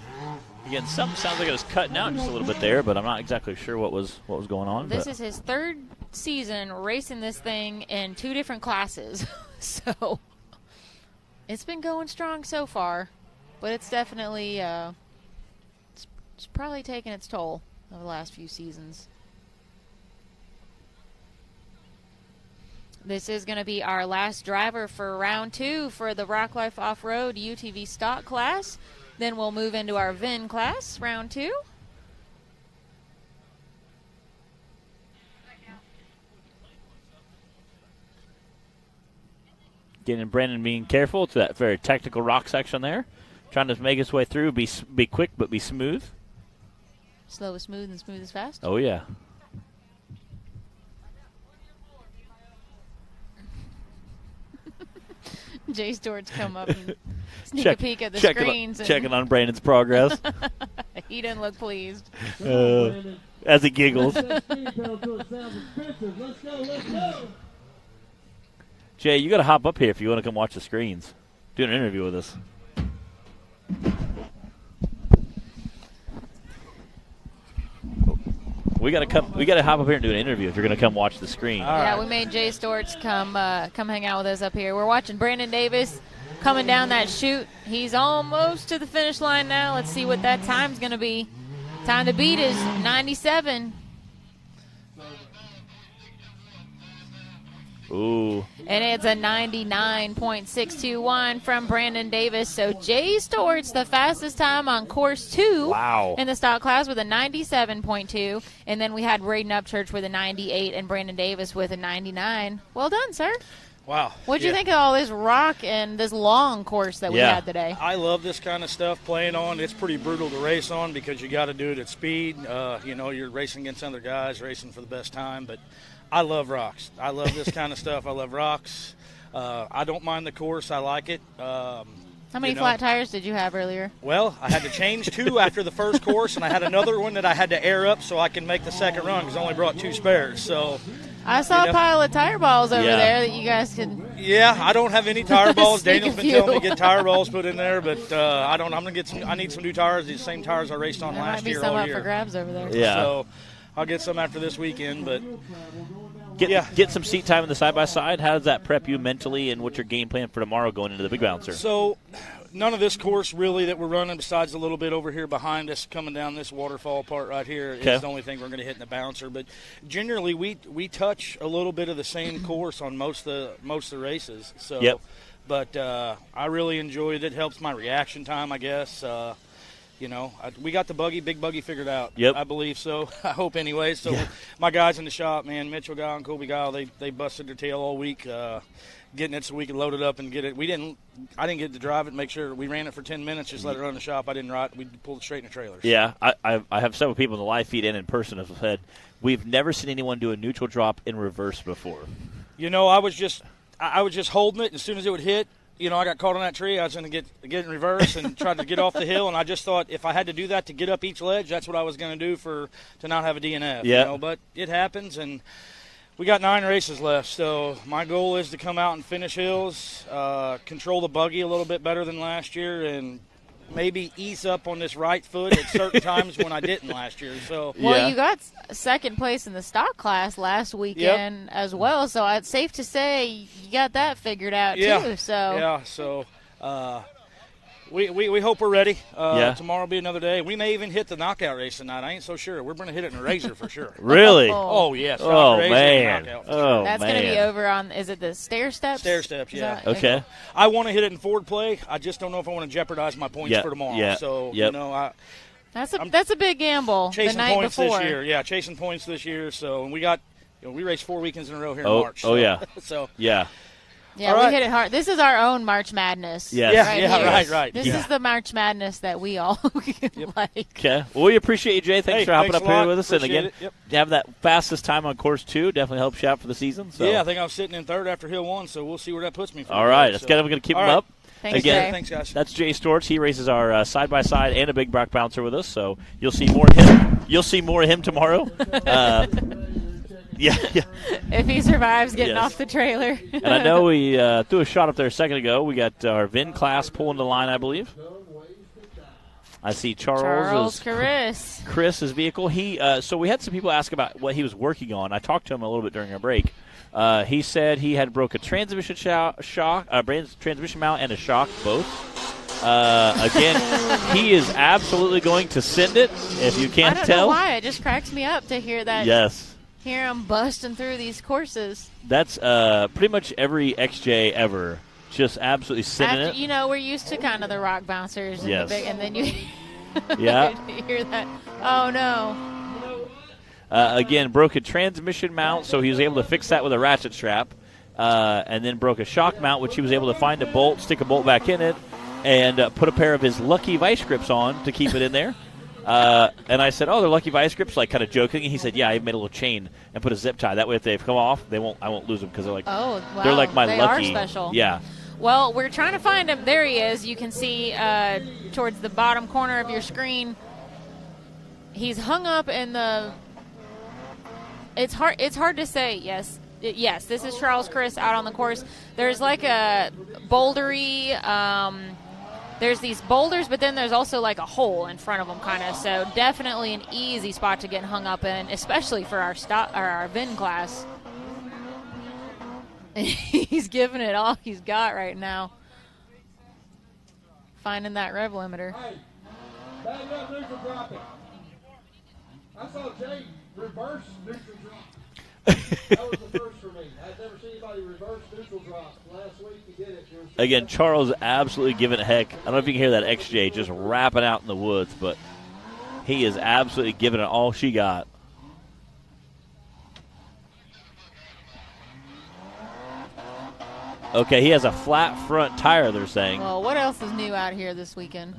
Again, something sounds like it was cutting out just a little bit there, but I'm not exactly sure what was going on. This is his 3rd season racing this thing in 2 different classes. So it's been going strong so far, but it's definitely it's probably taken its toll over the last few seasons. This is going to be our last driver for round 2 for the Rock Life Off-Road UTV stock class. Then we'll move into our VIN class, round 2. Getting Brandon being careful to that very technical rock section there. Trying to make his way through, be quick but be smooth. Slow is smooth and smooth is fast. Oh, yeah. Jay Stewart's come up and sneak a peek at the screens. Checking on Brandon's progress. He didn't look pleased. As he giggles. Jay, you got to hop up here if you want to come watch the screens. Do an interview with us. We got to hop up here and do an interview if you're going to come watch the screen. Yeah, we made Jay Stewart's come hang out with us up here. We're watching Brandon Davis coming down that chute. He's almost to the finish line now. Let's see what that time's going to be. Time to beat is 97. Ooh. And it's a 99.621 from Brandon Davis. So Jay Stewart's the fastest time on course 2 in the stock class with a 97.2. And then we had Braden Upchurch with a 98 and Brandon Davis with a 99. Well done, sir. Wow. What'd you think of all this rock and this long course that we had today? I love this kind of stuff playing on. It's pretty brutal to race on because you got to do it at speed. You're racing against other guys, racing for the best time. But I love rocks. I love this kind of stuff. I love rocks. I don't mind the course. I like it. How many flat tires did you have earlier? Well, I had to change 2 after the first course, and I had another one that I had to air up so I can make the second run because I only brought 2 spares. So I saw a pile of tire balls over there that you guys could. Yeah, I don't have any tire balls. Daniel's been telling me to get tire balls put in there, but I don't. I'm gonna get some. I need some new tires. These same tires I raced on last year. There might be some all up year. for grabs over there. Yeah. So I'll get some after this weekend, but. Get some seat time in the side-by-side. How does that prep you mentally, and what's your game plan for tomorrow going into the big bouncer? So none of this course really that we're running besides a little bit over here behind us coming down this waterfall part right here is the only thing we're going to hit in the bouncer. But generally we touch a little bit of the same course on most of the races. So, But I really enjoyed it. It helps my reaction time, I guess. We got the big buggy figured out. Yep. I believe so. I hope anyway. So my guys in the shop, man, Mitchell Guy and Colby Guy, they busted their tail all week getting it so we could load it up and get it. I didn't get to drive it, make sure we ran it for 10 minutes, just let it run in the shop. I didn't ride it. We pulled it straight in the trailers. Yeah, I have several people in the live feed and in person have said we've never seen anyone do a neutral drop in reverse before. I was just holding it, and as soon as it would hit, I got caught on that tree. I was going to get in reverse and try to get off the hill, and I just thought if I had to do that to get up each ledge, that's what I was going to do to not have a DNF. Yeah. But it happens, and we got 9 races left. So my goal is to come out and finish hills, control the buggy a little bit better than last year, and maybe ease up on this right foot at certain times when I didn't last year. So you got second place in the stock class last weekend as well, so it's safe to say you got that figured out too. So we hope we're ready. Tomorrow will be another day. We may even hit the knockout race tonight. I ain't so sure. We're going to hit it in a razor for sure. Really? Oh yes. Oh man. That's going to be over on. Is it the stair steps? Stair steps. Yeah. Okay. I want to hit it in forward play. I just don't know if I want to jeopardize my points for tomorrow. Yeah. So that's a big gamble. Chasing the night points before. this year. Yeah, chasing points this year. So we got we raced 4 weekends in a row here in March. Oh yeah. So Yeah, All right. we hit it hard. This is our own March Madness. Yes. Right. This is the March Madness that we all like. Okay. Well, we appreciate you, Jay. Thanks for hopping up here with us. Appreciate and again, it. Yep. have that fastest time on course 2 definitely helps you out for the season. So. Yeah, I think I was sitting in third after Hill 1, so we'll see where that puts me. All right. Let's get him. We're going to keep him up. Thanks, Again, Jay. Thanks, guys. That's Jay Storch. He races our side-by-side and a big block bouncer with us, so you'll see more of him. You'll see more of him tomorrow. Yeah. If he survives getting Yes. off the trailer. And I know we threw a shot up there a second ago. We got our VIN class pulling the line, I believe. I see Charles Chris. Chris's vehicle. So we had some people ask about what he was working on. I talked to him a little bit during our break. He said he had broke a transmission transmission mount and a shock, both. Again, he is absolutely going to send it, if you can't I don't tell. know why. It just cracks me up to hear that. Yes. Hear him busting through these courses. That's pretty much every XJ ever. Just absolutely sending it. You know, we're used to kind of the rock bouncers. And, Yes. and then you Yeah. hear that. Oh, no. Again, broke a transmission mount, so he was able to fix that with a ratchet strap. And then broke a shock mount, which he was able to find a bolt, stick a bolt back in it, and put a pair of his Lucky Vice grips on to keep it in there. And I said, "Oh, they're Lucky Vice grips," like kind of joking. And he said, "Yeah, I made a little chain and put a zip tie. That way, if they come off, I won't lose them because they're like, oh, wow. they're like my they lucky." Are special. Yeah. Well, we're trying to find him. There he is. You can see towards the bottom corner of your screen. He's hung up in the. It's hard to say. Yes. Yes. This is Charles Chris out on the course. There's like a bouldery. There's these boulders, but then there's also like a hole in front of them, kind of. So definitely an easy spot to get hung up in, especially for our VIN class. He's giving it all he's got right now. Finding that rev limiter. Hey, back up neutral dropping. I saw Jay reverse neutral drop. That was the first for me. I'd never seen anybody reverse neutral drop. Last week he did it. Again, Charles absolutely giving it heck. I don't know if you can hear that XJ just rapping out in the woods, but he is absolutely giving it all she got. Okay, he has a flat front tire, they're saying. Well, what else is new out here this weekend?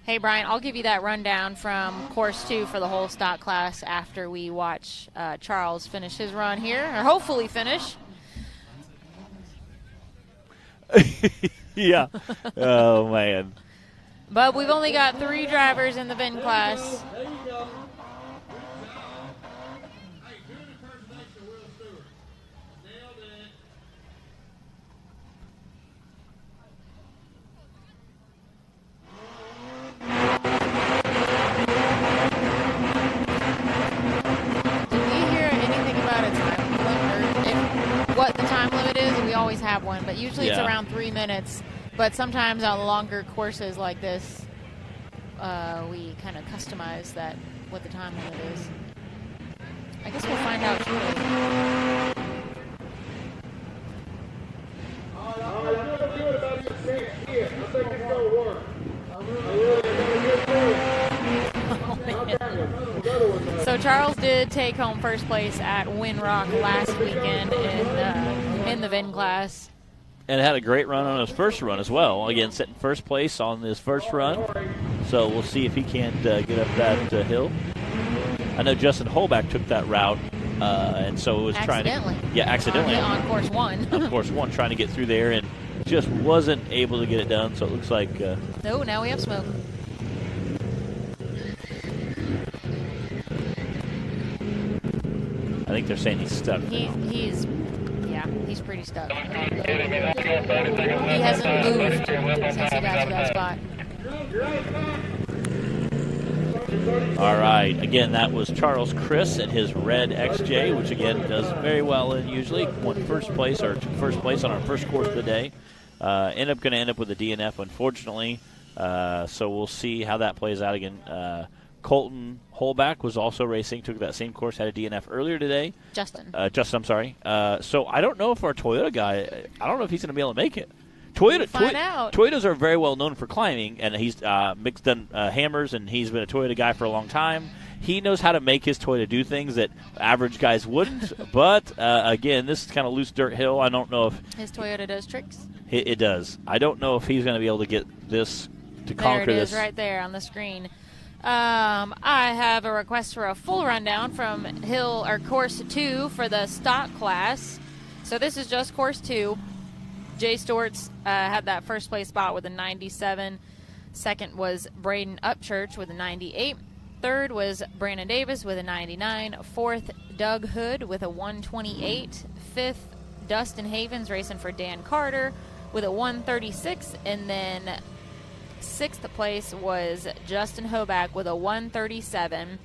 Hey, Brian, I'll give you that rundown from course 2 for the whole stock class after we watch Charles finish his run here, or hopefully finish. Yeah. Oh, man. But we've only got 3 drivers in the VIN class. There you go. Hey, do an impersonation of Will Stewart. Nailed it. Did we hear anything about a time limit, or what the time limit is? We always have one, but usually it's around 3 minutes. But sometimes on longer courses like this, we kind of customize that, what the time limit is. I guess we'll find out shortly. I feel good about your stance here. I think it's going to work. I really got a good thing. So Charles did take home first place at Winrock last weekend in the VIN class. And had a great run on his first run as well. Again, sitting first place on his first run. So we'll see if he can't get up that hill. I know Justin Holback took that route, and so it was Accidentally. Accidentally. On course 1. On course 1, trying to get through there, and just wasn't able to get it done. So it looks like. Oh, now we have smoke. I think they're saying he's stuck. He's pretty stuck. He hasn't moved since he got to that spot. All right. Again, that was Charles Chris and his red XJ, which again does very well and usually won first place on our first course of the day. Going to end up with a DNF, unfortunately. So we'll see how that plays out again. Colton Holback was also racing, took that same course, had a DNF earlier today. Justin, I'm sorry. So I don't know if our Toyota guy, I don't know if he's going to be able to make it. Toyotas are very well known for climbing, and he's done hammers, and he's been a Toyota guy for a long time. he knows how to make his Toyota do things that average guys wouldn't. But, again, this is kind of loose dirt hill. I don't know if his Toyota does tricks. It does. I don't know if he's going to be able to get this to conquer there it this. is right there on the screen. I have a request for a full rundown from course 2 for the stock class. So this is just course 2. Jay Storts had that first place spot with a 97. Second was Braden Upchurch with a 98. Third was Brandon Davis with a 99. Fourth, Doug Hood with a 128. Fifth, Dustin Havens racing for Dan Carter with a 136. And then sixth place was Justin Hoback with a 137.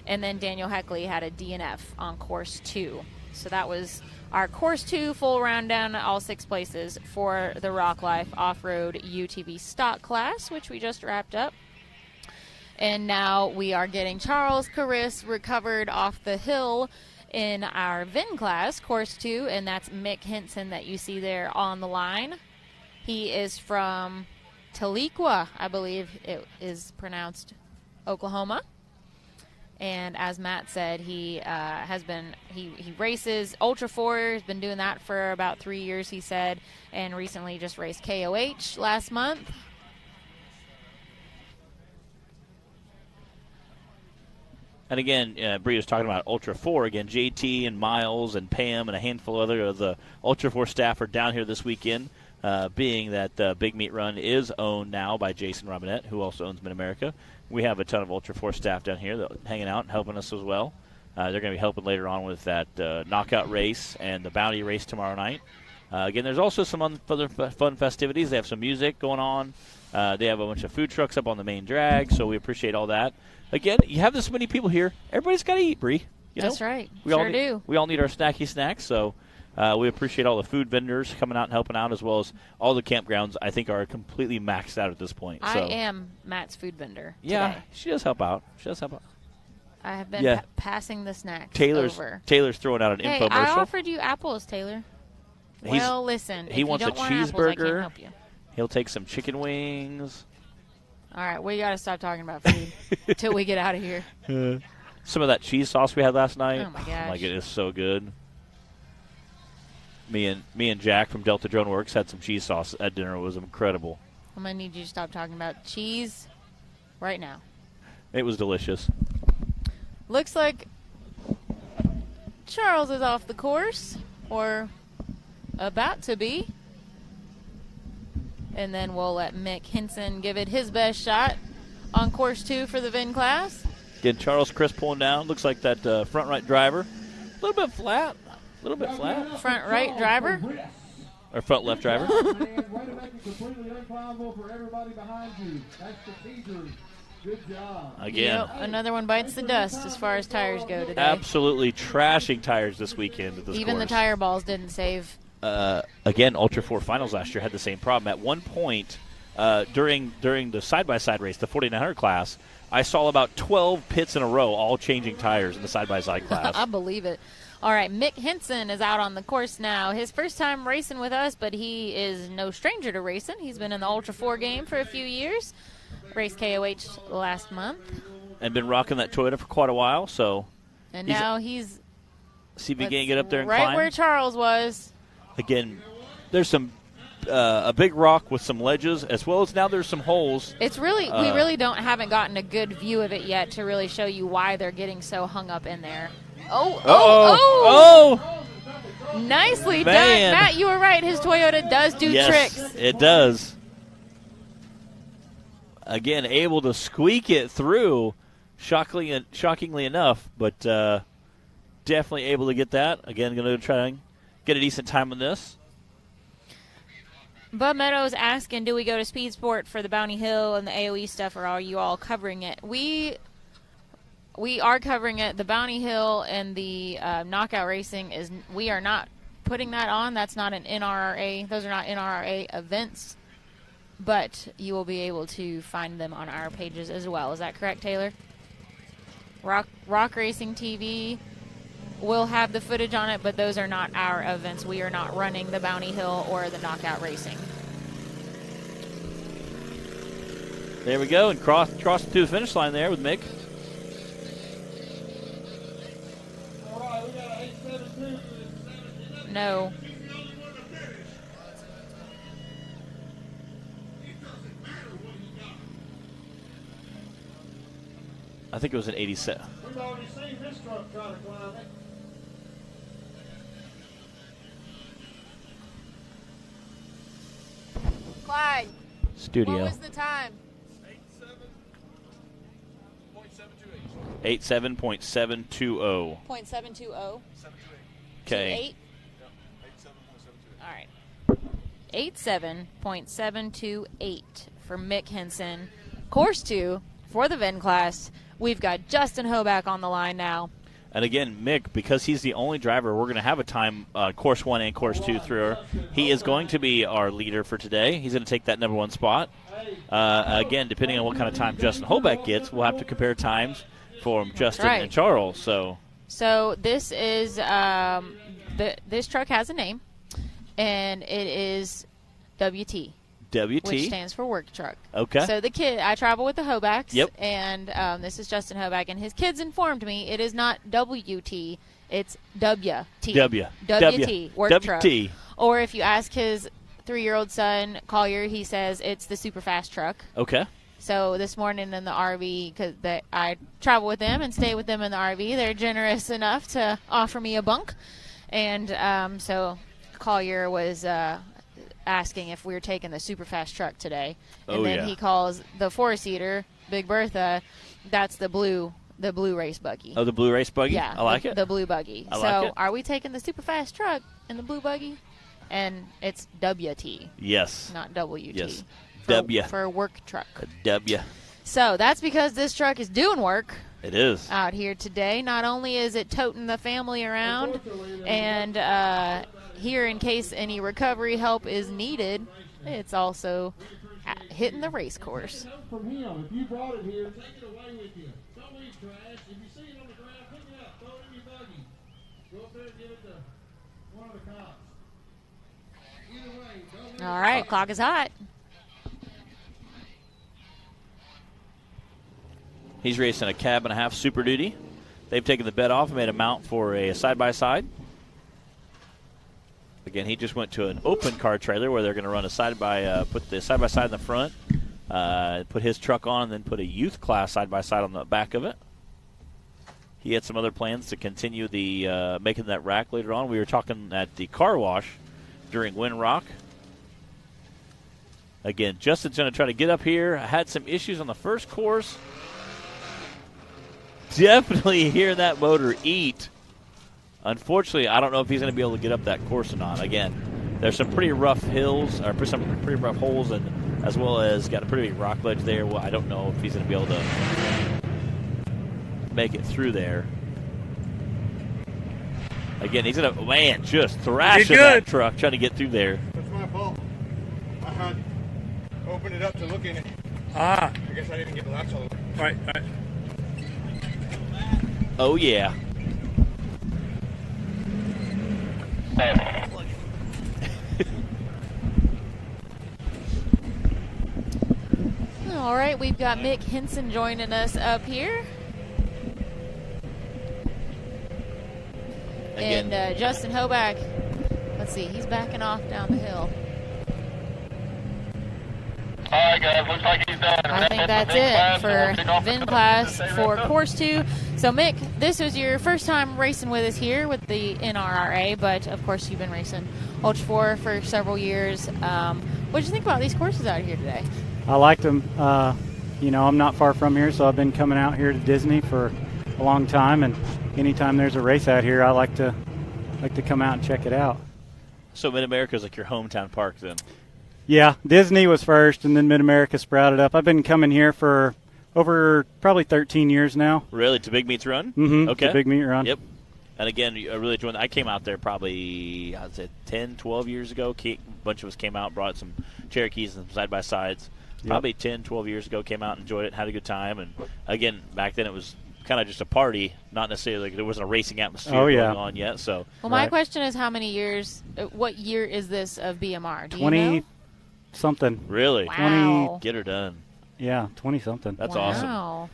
And then Daniel Heckley had a DNF on course 2. So that was our course 2 full rundown, all 6 places for the Rock Life Off-Road UTV stock class, which we just wrapped up. And now we are getting Charles Crrs recovered off the hill in our VIN class, course 2, and that's Mick Henson that you see there on the line. He is from Tahlequah, I believe it is pronounced, Oklahoma. And as Matt said, he he races Ultra 4, has been doing that for about 3 years, he said, and recently just raced KOH last month. And again, Bree was talking about Ultra 4. Again, JT and Miles and Pam and a handful of other of the Ultra 4 staff are down here this weekend, being that the Big Meat Run is owned now by Jason Robinette, who also owns Mid-America. We have a ton of Ultra 4 staff down here that hanging out and helping us as well. They're going to be helping later on with that knockout race and the bounty race tomorrow night. Again, there's also some other fun festivities. They have some music going on. They have a bunch of food trucks up on the main drag, so we appreciate all that. Again, you have this many people here. Everybody's got to eat, Bree. That's right. We all need our snacky snacks, so we appreciate all the food vendors coming out and helping out, as well as all the campgrounds. I think are completely maxed out at this point. I am Matt's food vendor Yeah, today. she does help out. I have been passing the snacks over. Taylor's throwing out an infomercial. I offered you apples, Taylor. Well, listen. He wants a cheeseburger. Apples, I can't help you. He'll take some chicken wings. All right, we got to stop talking about food until we get out of here. Some of that cheese sauce we had last night. Oh my gosh! Like, it is so good. Me and Jack from Delta Drone Works had some cheese sauce at dinner. It was incredible. I'm gonna need you to stop talking about cheese right now. It was delicious. Looks like Charles is off the course, or about to be. And then we'll let Mick Henson give it his best shot on course 2 for the VIN class. Again, Charles Chris pulling down. Looks like that front right driver. A little bit flat. Front right driver. Or front left driver. Way to make it completely unclimbable for everybody behind you. That's the teaser. Good job. Again. Yep, another one bites the dust as far as tires go today. Absolutely trashing tires this weekend at this Even course. the tire balls didn't save. Again, Ultra 4 Finals last year had the same problem. At one point during the side-by-side race, the 4900 class, I saw about 12 pits in a row all changing tires in the side-by-side class. I believe it. All right, Mick Henson is out on the course now. His first time racing with us, but he is no stranger to racing. He's been in the Ultra 4 game for a few years. Raced KOH last month. And been rocking that Toyota for quite a while, so. And now he's. See if he can get up there and right climb. Where Charles was. Again, there's some a big rock with some ledges, as well as now there's some holes. It's really we really haven't gotten a good view of it yet to really show you why they're getting so hung up in there. Oh! Nicely done, Matt. You were right. His Toyota does do tricks. Yes, it does. Again, able to squeak it through, shockingly enough, but definitely able to get that. Again, going to try and get a decent time on this. Bub Meadows asking, do we go to Speed Sport for the Bounty Hill and the AOE stuff, or are you all covering it? We are covering it. The Bounty Hill and the knockout racing we are not putting that on. That's not an NRRA. Those are not NRRA events, but you will be able to find them on our pages as well. Is that correct, Taylor? Rock Racing TV will have the footage on it, but those are not our events. We are not running the Bounty Hill or the knockout racing. There we go, and cross to the finish line there with Mick. know. I think it was an 87. We've already seen this truck try to climb it. Clyde, Studio. what was the time? 87.720. 0.720. Okay. 8. All right. 87.728 for Mick Henson. Course 2 for the VIN class. We've got Justin Hoback on the line now. And again, Mick, because he's the only driver, we're going to have a time, Course 1 and Course 2 through. He is going to be our leader for today. He's going to take that number 1 spot. Again, depending on what kind of time Justin Hoback gets, we'll have to compare times for Justin and Charles. So this is this truck has a name, and it is WT. WT, which stands for work truck. Okay. So I travel with the Hobacks. Yep. And this is Justin Hoback, and his kids informed me it is not WT, it's WT. WT, work truck. Or if you ask his 3-year-old son Collier, he says it's the super fast truck. Okay. So this morning in the RV, because I travel with them and stay with them in the RV, they're generous enough to offer me a bunk, and so Collier was asking if we were taking the super fast truck today, and then he calls the 4-seater Big Bertha. That's the blue race buggy. Oh, the blue race buggy. Yeah, I like it. The blue buggy. Like it. Are we taking the super fast truck in the blue buggy? And it's WT. Yes. Not WT. Yes. For work truck. A W. So that's because this truck is doing work. It is. Out here today. Not only is it toting the family around and here in case any recovery help is needed, it's also hitting the race course. From him, if you brought it here, take it away with you. Don't leave trash. If you see it on the ground, pick it up, throw it in your buggy. Go up there and give it to one of the cops. Either way, don't leave. All right, clock is hot. He's racing a cab and a half Super Duty. They've taken the bed off and made a mount for a side-by-side. Again, he just went to an open car trailer where they're going to run put the side-by-side in the front, put his truck on, and then put a youth class side-by-side on the back of it. He had some other plans to continue the making that rack later on. We were talking at the car wash during Windrock. Again, Justin's going to try to get up here. Had some issues on the first course. Definitely hear that motor eat. Unfortunately, I don't know if he's going to be able to get up that course or not. Again, there's some pretty rough hills, or some pretty rough holes, and as well as got a pretty big rock ledge there. Well, I don't know if he's going to be able to make it through there. Again, he's going to, just thrashing that truck, trying to get through there. That's my fault. I had opened it up to look in it. I guess I didn't get the latch all the way. Right. Oh, yeah. All right, we've got Mick Henson joining us up here. Again. And Justin Hoback, let's see, he's backing off down the hill. All right, guys, looks like he's done. I think that's it for VIN class for Course 2. So, Mick, this was your first time racing with us here with the NRRA, but, of course, you've been racing Ultra 4 for several years. What did you think about these courses out here today? I liked them. I'm not far from here, so I've been coming out here to Disney for a long time, and anytime there's a race out here, I like to come out and check it out. So Mid-America is like your hometown park then? Yeah, Disney was first, and then Mid-America sprouted up. I've been coming here for over probably 13 years now. Really? To Big Meats Run? Mm-hmm. Okay. To Big Meat Run. Yep. And again, I really enjoyed. I came out there probably, I'd say 10, 12 years ago. A bunch of us came out, brought some Cherokees and some side-by-sides. Yep. Probably 10, 12 years ago, came out, enjoyed it, had a good time. And again, back then it was kind of just a party, not necessarily there wasn't a racing atmosphere going on yet. So, well, my question is, how many years? What year is this of BMR? Do 20 you know? Something. Really? Wow. 20. Get her done. Yeah, 20 something. That's awesome.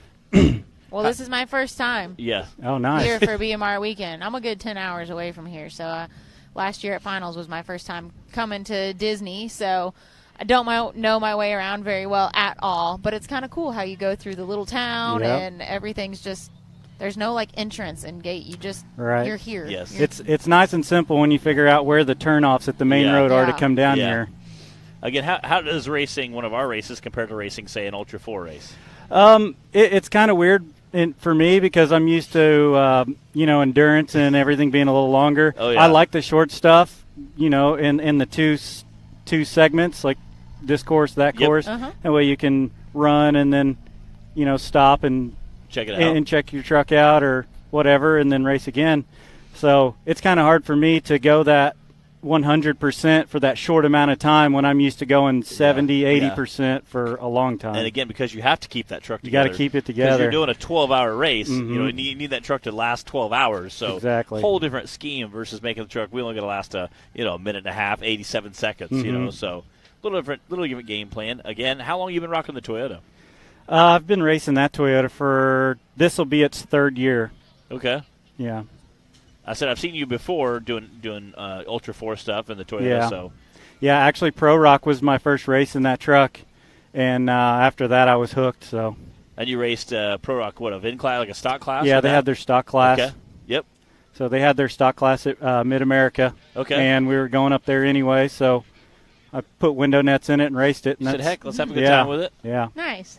Well, this is my first time. Yeah. Oh, nice. Here for BMR weekend. I'm a good 10 hours away from here, so last year at finals was my first time coming to Disney, so I don't know my way around very well at all. But it's kind of cool how you go through the little town and everything's just there's no like entrance and gate. You just you're here. Yes, it's nice and simple when you figure out where the turnoffs at the main road are to come down here. Again, how does racing one of our races compare to racing, say, an Ultra 4 race? It's kind of weird for me because I'm used to, endurance and everything being a little longer. Oh, yeah. I like the short stuff, in the two segments, like this course, that course. That way you can run and then, stop and check it out and check your truck out or whatever and then race again. So it's kind of hard for me to go that 100% for that short amount of time when I'm used to going 70, 80% for a long time. And again, because you have to keep that truck you together. You got to keep it together. Because you're doing a 12-hour race, you need that truck to last 12 hours. So whole different scheme versus making the truck. We only got to last a minute and a half, 87 seconds. So little different game plan. Again, how long have you been rocking the Toyota? I've been racing that Toyota for this will be its third year. Okay. Yeah. I said I've seen you before doing Ultra 4 stuff in the Toyota. Yeah, actually Pro Rock was my first race in that truck, and after that I was hooked. So. And you raced Pro Rock, what, a VIN class, like a stock class? Yeah, they had their stock class. Okay. Yep. So they had their stock class at Mid-America. Okay. And we were going up there anyway, so I put window nets in it and raced it. And said, heck, let's have a good time with it. Yeah. Nice.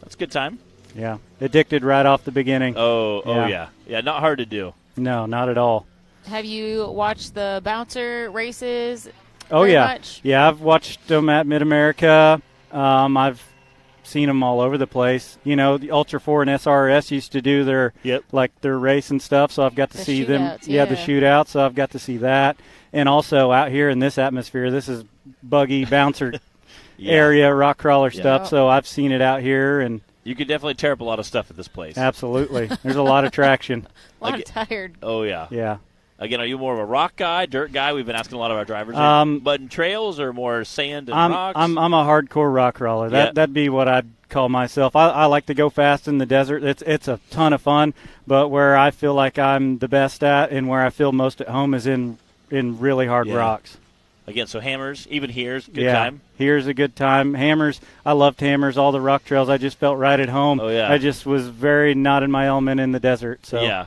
That's a good time. Yeah. Addicted right off the beginning. Oh, yeah. Yeah, not hard to do. No, not at all. Have you watched the bouncer races? Oh, yeah. Much? Yeah, I've watched them at Mid-America. I've seen them all over the place. The Ultra 4 and SRRS used to do their race and stuff, so I've got to see them. Yeah, the shootouts, so I've got to see that. And also out here in this atmosphere, this is buggy bouncer area, rock crawler stuff, so I've seen it out here. And you could definitely tear up a lot of stuff at this place. Absolutely. There's a lot of traction. A lot of tired. Oh, yeah. Yeah. Again, are you more of a rock guy, dirt guy? We've been asking a lot of our drivers. Mud and trails or more sand and rocks? I'm a hardcore rock crawler. That'd be what I'd call myself. I like to go fast in the desert. It's a ton of fun, but where I feel like I'm the best at and where I feel most at home is in really hard rocks. Again, so Hammers, even here's a good time. Here's a good time. Hammers, I loved Hammers, all the rock trails. I just felt right at home. Oh, yeah. I just was very not in my element in the desert. So. Yeah,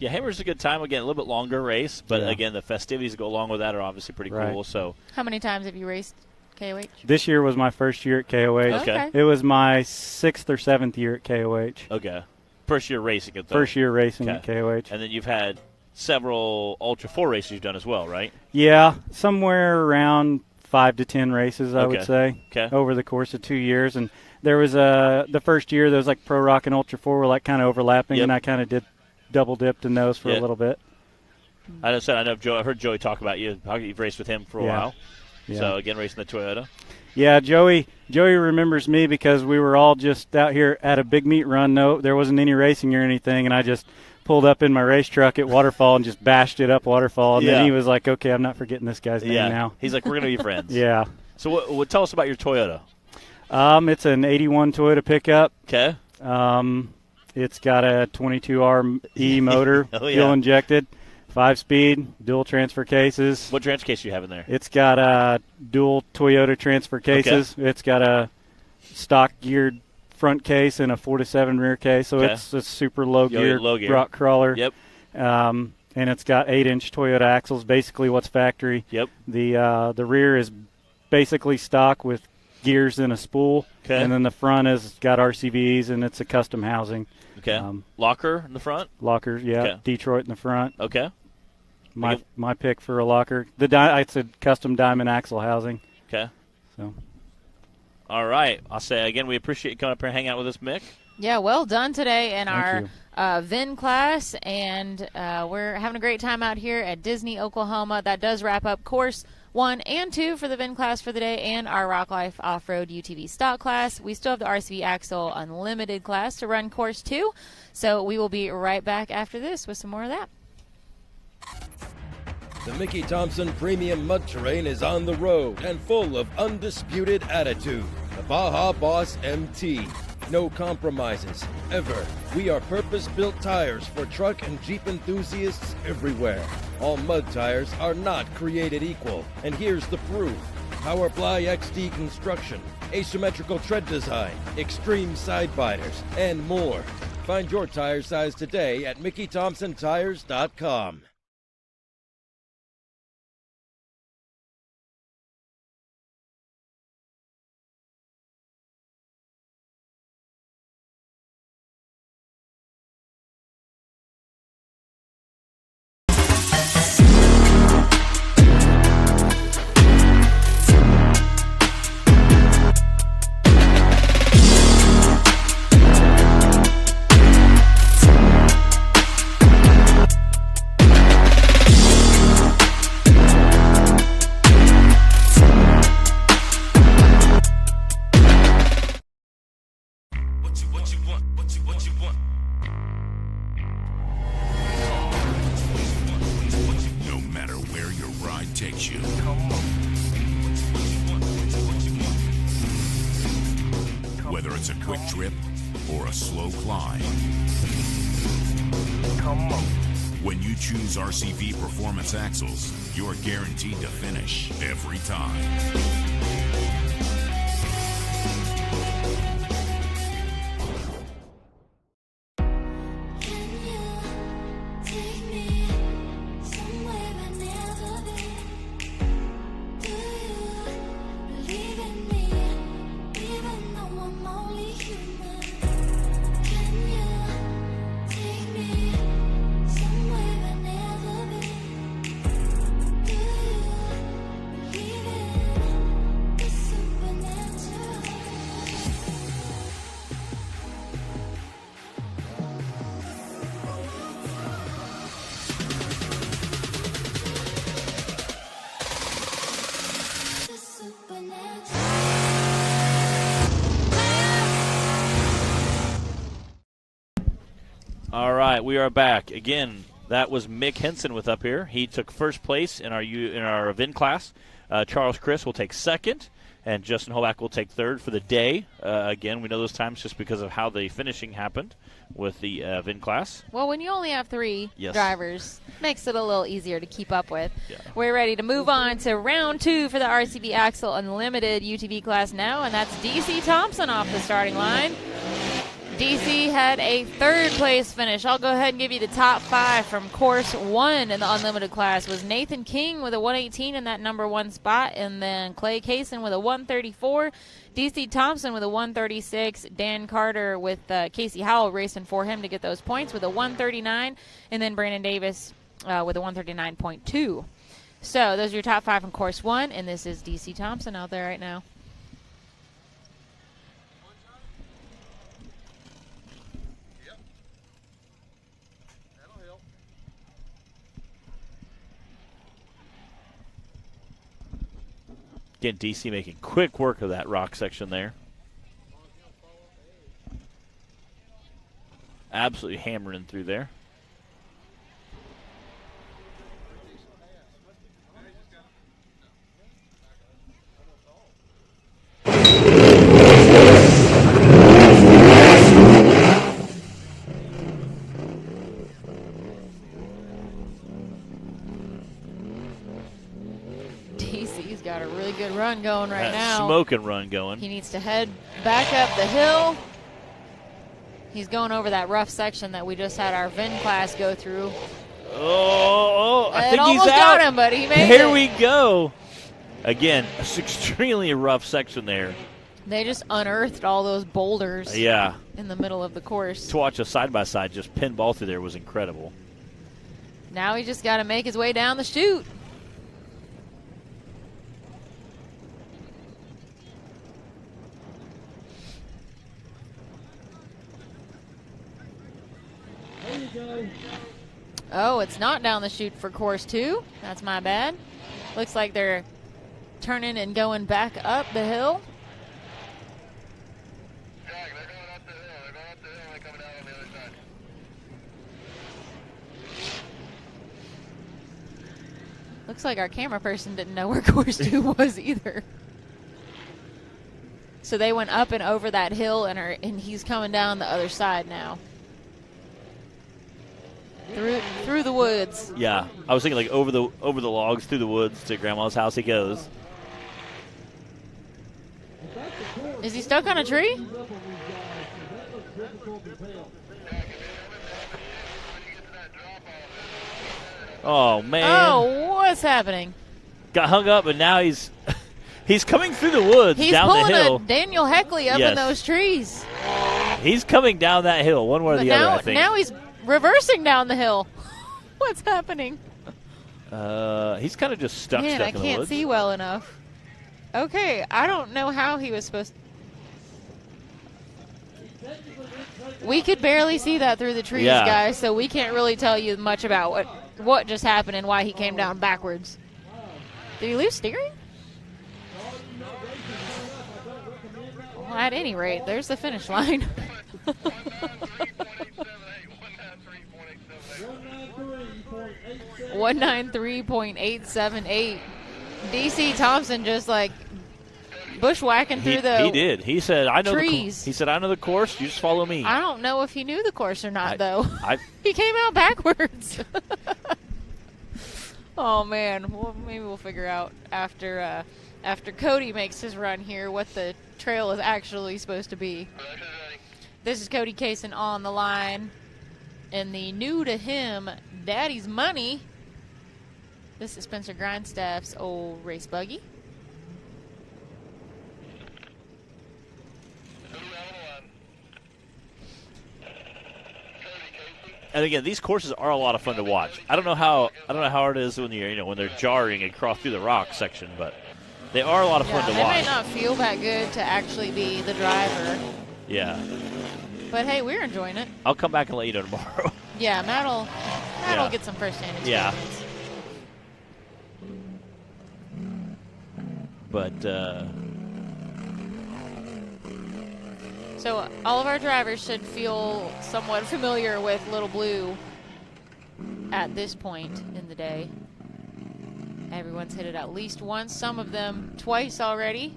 Hammers a good time. Again, a little bit longer race, but again, the festivities that go along with that are obviously pretty cool. So, how many times have you raced KOH? This year was my first year at KOH. Okay. It was my 6th or 7th year at KOH. Okay. First year racing it, though. First year racing at KOH. And then you've had several Ultra 4 races you've done as well, right? Yeah, somewhere around 5 to 10 races, I would say, over the course of 2 years. And there was the first year, there was like Pro Rock and Ultra 4 were like kind of overlapping, and I kind of did double dipped in those for a little bit. I know Joe. I've heard Joey talk about you. You've raced with him for a while. Yeah. So again, racing the Toyota. Yeah, Joey remembers me because we were all just out here at a big meet run. No, there wasn't any racing or anything, and I just pulled up in my race truck at Waterfall and just bashed it up Waterfall. And then he was like, "Okay, I'm not forgetting this guy's name now." He's like, "We're gonna be friends." Yeah. So, what tell us about your Toyota? It's an '81 Toyota pickup. Okay. It's got a 22RE motor, fuel injected, 5-speed, dual transfer cases. What transfer case do you have in there? It's got dual Toyota transfer cases. Okay. It's got a stock geared front case and a 4-7 rear case, so it's a super low gear rock crawler. Yep. And it's got 8-inch Toyota axles, basically what's factory. Yep. The rear is basically stock with gears and a spool, and then the front has got RCVs and it's a custom housing. Okay. Locker in the front? Lockers, yeah. Okay. Detroit in the front. Okay. My pick for a locker. It's a custom diamond axle housing. Okay. So. All right. I'll say again, we appreciate you coming up here and hanging out with us, Mick. Yeah, well done today in our VIN class, and we're having a great time out here at Disney, Oklahoma. That does wrap up course 1 and 2 for the VIN class for the day and our Rock Life Off-Road UTV stock class. We still have the RCV Axle Unlimited class to run course 2, so we will be right back after this with some more of that. The Mickey Thompson Premium Mud Terrain is on the road and full of undisputed attitude. The Baja Boss MT. No compromises, ever. We are purpose-built tires for truck and Jeep enthusiasts everywhere. All mud tires are not created equal, and here's the proof. Powerfly XD construction, asymmetrical tread design, extreme side biters, and more. Find your tire size today at MickeyThompsonTires.com. No matter where your ride takes you. Whether it's a quick trip or a slow climb. When you choose RCV Performance Axles, you're guaranteed to finish every time. All right, we are back. Again, that was Mick Henson with up here. He took first place in our VIN class. Charles Chris will take second, and Justin Holback will take third for the day. Again, we know those times just because of how the finishing happened with the VIN class. Well, when you only have three drivers, makes it a little easier to keep up with. Yeah. We're ready to move on to round 2 for the RCV Axle Unlimited UTV class now, and that's DC Thompson off the starting line. DC had a third place finish. I'll go ahead and give you the top 5 from course 1 in the unlimited class. Was Nathan King with a 118 in that number 1 spot, and then Clay Kaysen with a 134. DC Thompson with a 136. Dan Carter with Casey Howell racing for him to get those points with a 139, and then Brandon Davis with a 139.2. So those are your top 5 from course 1, and this is DC Thompson out there right now. Again, DC making quick work of that rock section there. Absolutely hammering through there. DC's got a really good run going right now. Smoking run going. He needs to head back up the hill. He's going over that rough section that we just had our VIN class go through. Oh, I think he's out. It almost got him, but he made it. Here we go. Again, it's extremely rough section there. They just unearthed all those boulders in the middle of the course. To watch a side-by-side just pinball through there was incredible. Now he just got to make his way down the chute. Oh, it's not down the chute for course 2. That's my bad. Looks like they're turning and going back up the hill. Looks like our camera person didn't know where course 2 was either. So they went up and over that hill, and he's coming down the other side now. Through the woods. Yeah, I was thinking like over the logs, through the woods to Grandma's house he goes. Is he stuck on a tree? Oh man! Oh, what's happening? Got hung up, and now he's coming through the woods down the hill. He's pulling a Daniel Heckley up in those trees. He's coming down that hill, one way or the other, I think. Now he's reversing down the hill. What's happening? He's kind of just stuck in the woods. Man, I can't see well enough. Okay, I don't know how he was supposed to. We could barely see that through the trees, guys, so we can't really tell you much about what just happened and why he came down backwards. Did he lose steering? Well, at any rate, there's the finish line. 193.878. DC Thompson just like bushwhacking through the He did. He said, "I know trees." He said, "I know the course. You just follow me." I don't know if he knew the course or not, though. I He came out backwards. Oh man, well, maybe we'll figure out after Cody makes his run here what the trail is actually supposed to be. This is Cody Kaysen on the line in the new to him Daddy's Money. This is Spencer Grindstaff's old race buggy. And again, these courses are a lot of fun to watch. I don't know how hard it is when when they're jarring across through the rock section, but they are a lot of fun to watch. It might not feel that good to actually be the driver. Yeah. But hey, we're enjoying it. I'll come back and let you know tomorrow. Yeah, Matt'll get some first-hand experience. Yeah. But so all of our drivers should feel somewhat familiar with Little Blue at this point in the day. Everyone's hit it at least once, some of them twice already.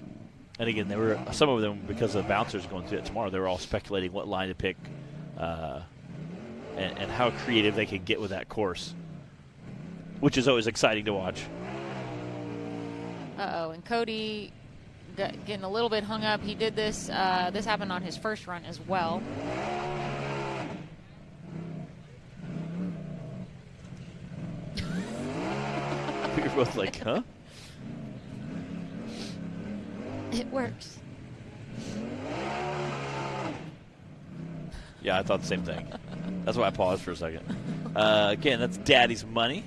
And again, some of them, because of the bouncers going through it tomorrow, they were all speculating what line to pick and how creative they could get with that course, which is always exciting to watch. Uh-oh, and Cody getting a little bit hung up. He did this. This happened on his first run as well. We were both like, huh? It works. Yeah, I thought the same thing. That's why I paused for a second. Again, that's Daddy's Money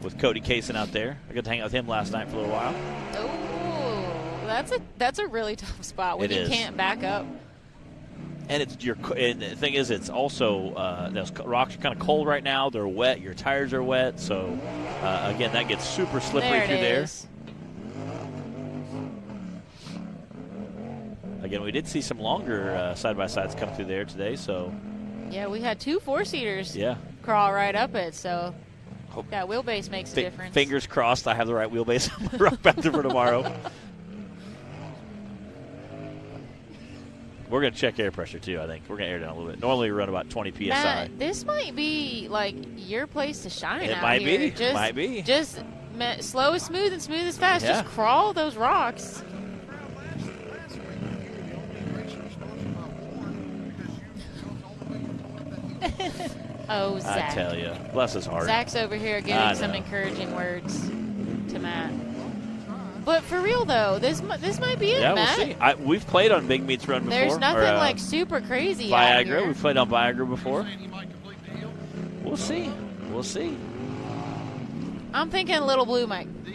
with Cody Kaysen out there. I got to hang out with him last night for a little while. Oh, that's a really tough spot when you can't back up. And and the thing is, it's also those rocks are kind of cold right now. They're wet. Your tires are wet. So again, that gets super slippery through there. Again, we did see some longer side-by-sides come through there today. So yeah, we had 2 4-seaters Yeah. crawl right up it. So that wheelbase makes a difference. Fingers crossed I have the right wheelbase on my rock back there for tomorrow. We're going to check air pressure, too, I think. We're going to air down a little bit. Normally, we run about 20 PSI. Matt, this might be, like, your place to shine It out might here. be. It might be. Just slow is smooth and smooth is fast. Yeah. Just crawl those rocks. Oh, Zach. I tell you. Bless his heart. Zach's over here giving some encouraging words to Matt. But for real, though, this might be it, Matt. We'll see. We've played on Big Meats Run before. There's nothing like super crazy Viagra. out here. We've played on Viagra before. We'll see. We'll see. I'm thinking Little Blue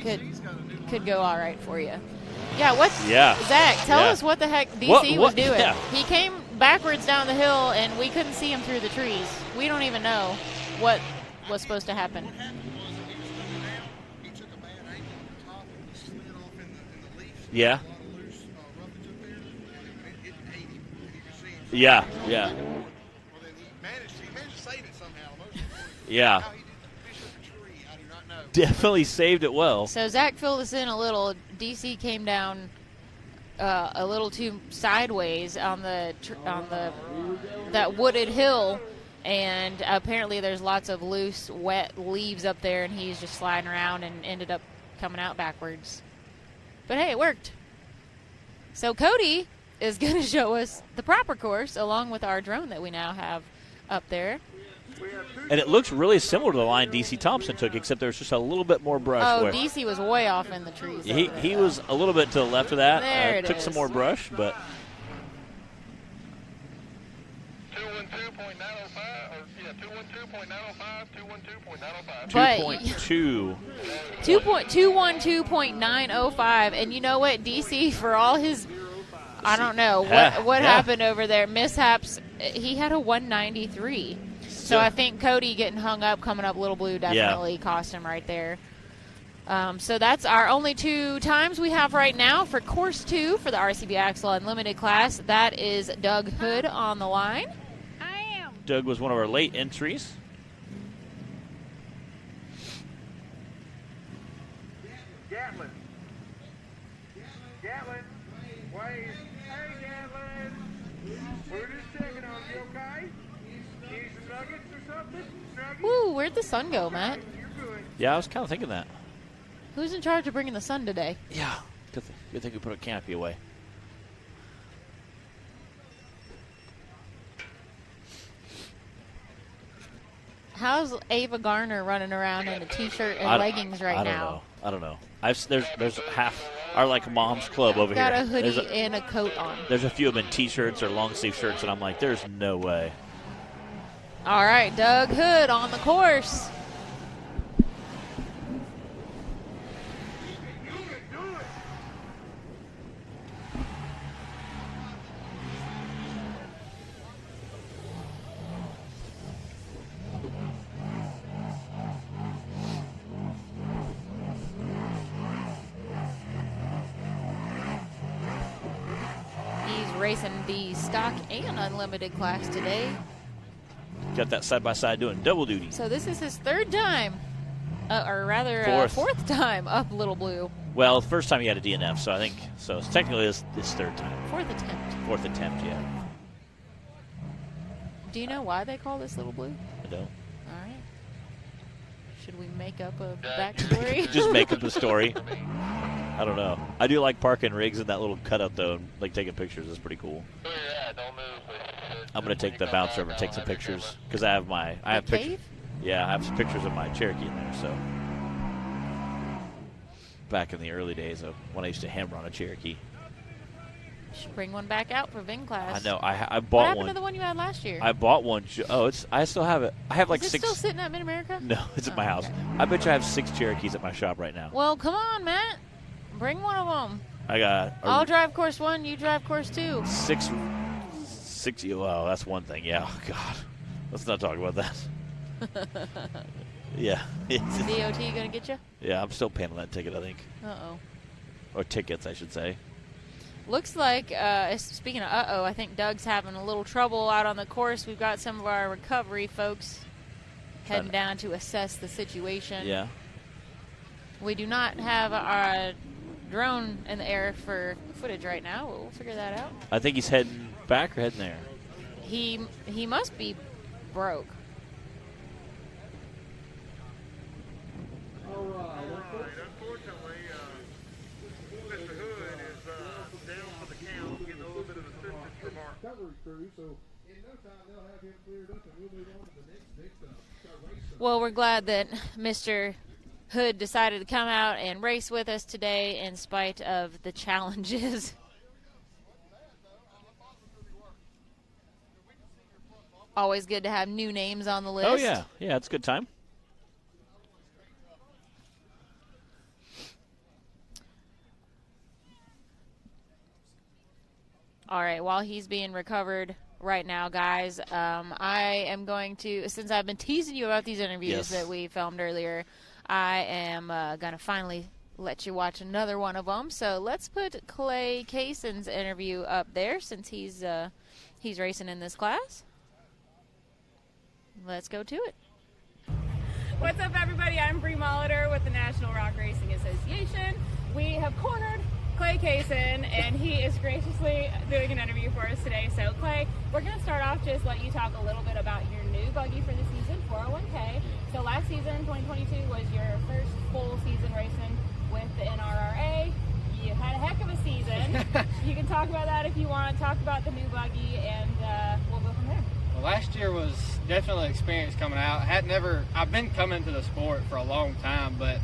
could go all right for you. Yeah, Zach, tell us what the heck DC was doing. Yeah. He came backwards down the hill, and we couldn't see him through the trees. We don't even know what was supposed to happen. Yeah. Yeah, yeah. Yeah. Definitely saved it well. So Zach filled us in a little. DC came down a little too sideways on that wooded hill, and apparently there's lots of loose, wet leaves up there, and he's just sliding around and ended up coming out backwards. But hey, it worked. So Cody is going to show us the proper course along with our drone that we now have up there. And it looks really similar to the line DC Thompson took, except there's just a little bit more brush. Oh, DC was way off in the trees. He was a little bit to the left of that. There it took is. some more brush, but 2.2. 212.905, and you know what, DC, for all his, I don't know what happened over there, mishaps, he had a 193. So I think Cody getting hung up, coming up Little Blue definitely cost him right there. So that's our only 2 times we have right now for Course 2 for the RCV Axle Unlimited class. That is Doug Hood on the line. Doug was one of our late entries. Gatlin, wait. Hey, Gatlin. We're just checking on you, okay? Need some nuggets or something? Nuggets? Woo, where'd the sun go, Matt? Yeah, I was kind of thinking that. Who's in charge of bringing the sun today? Yeah, good thing we put a canopy away. How's Ava Garner running around in a T-shirt and leggings right now? I don't know. There's half our mom's club over here. Got a hoodie and a coat on. There's a few of them in T-shirts or long sleeve shirts, and I'm like, there's no way. All right, Doug Hood on the course. Racing the stock and unlimited class today. Got that side-by-side doing double duty. So this is his 3rd time, or rather 4th time up Little Blue. Well, first time he had a DNF, so I think it's technically his 3rd time. 4th attempt. 4th attempt, yeah. Do you know why they call this Little Blue? I don't. All right. Should we make up a backstory? Just make up a story. I don't know. I do like parking rigs in that little cutout, though, and taking pictures is pretty cool. I'm going to take the bouncer over and take some pictures, because I have pictures. Yeah, I have some pictures of my Cherokee in there, so. Back in the early days of when I used to hammer on a Cherokee. Should bring one back out for VIN class. I know. I bought one. What happened to the one you had last year? I bought one. I still have it. I have Is it 6. still sitting at Mid-America? No, it's at my house. Okay. I bet you I have 6 Cherokees at my shop right now. Well, come on, Matt. Bring one of them. I got. I'll drive course 1. You drive course 2. 6. Well, that's one thing. Yeah. Oh, God. Let's not talk about that. Yeah. DOT gonna get you? Yeah, I'm still paying on that ticket, I think. Uh-oh. Or tickets, I should say. Looks like, speaking of uh-oh, I think Doug's having a little trouble out on the course. We've got some of our recovery folks heading down to assess the situation. Yeah. We do not have our drone in the air for footage right now. We'll figure that out. I think he's heading back or heading there. He must be broke. All right. Unfortunately, Mr. Hood is down for the count, getting a little bit of assistance from our recovery crew. So in no time, they'll have him cleared up, and we'll move on to the next race. Well, we're glad that Mr. Hood decided to come out and race with us today in spite of the challenges. Always good to have new names on the list. Oh, yeah. Yeah, it's a good time. All right, while he's being recovered right now, guys, I am going to, since I've been teasing you about these interviews that we filmed earlier, I am going to finally let you watch another one of them. So let's put Clay Kayson's interview up there since he's racing in this class. Let's go to it. What's up, everybody? I'm Bree Molitor with the National Rock Racing Association. We have cornered Clay Kaysen, and he is graciously doing an interview for us today. So, Clay, we're going to start off just let you talk a little bit about your new buggy for the season, 401K. So last season, 2022, was your first full season racing with the NRRA. You had a heck of a season. You can talk about that if you want. Talk about the new buggy, and we'll go from there. Well, last year was definitely an experience coming out. I've been coming to the sport for a long time, but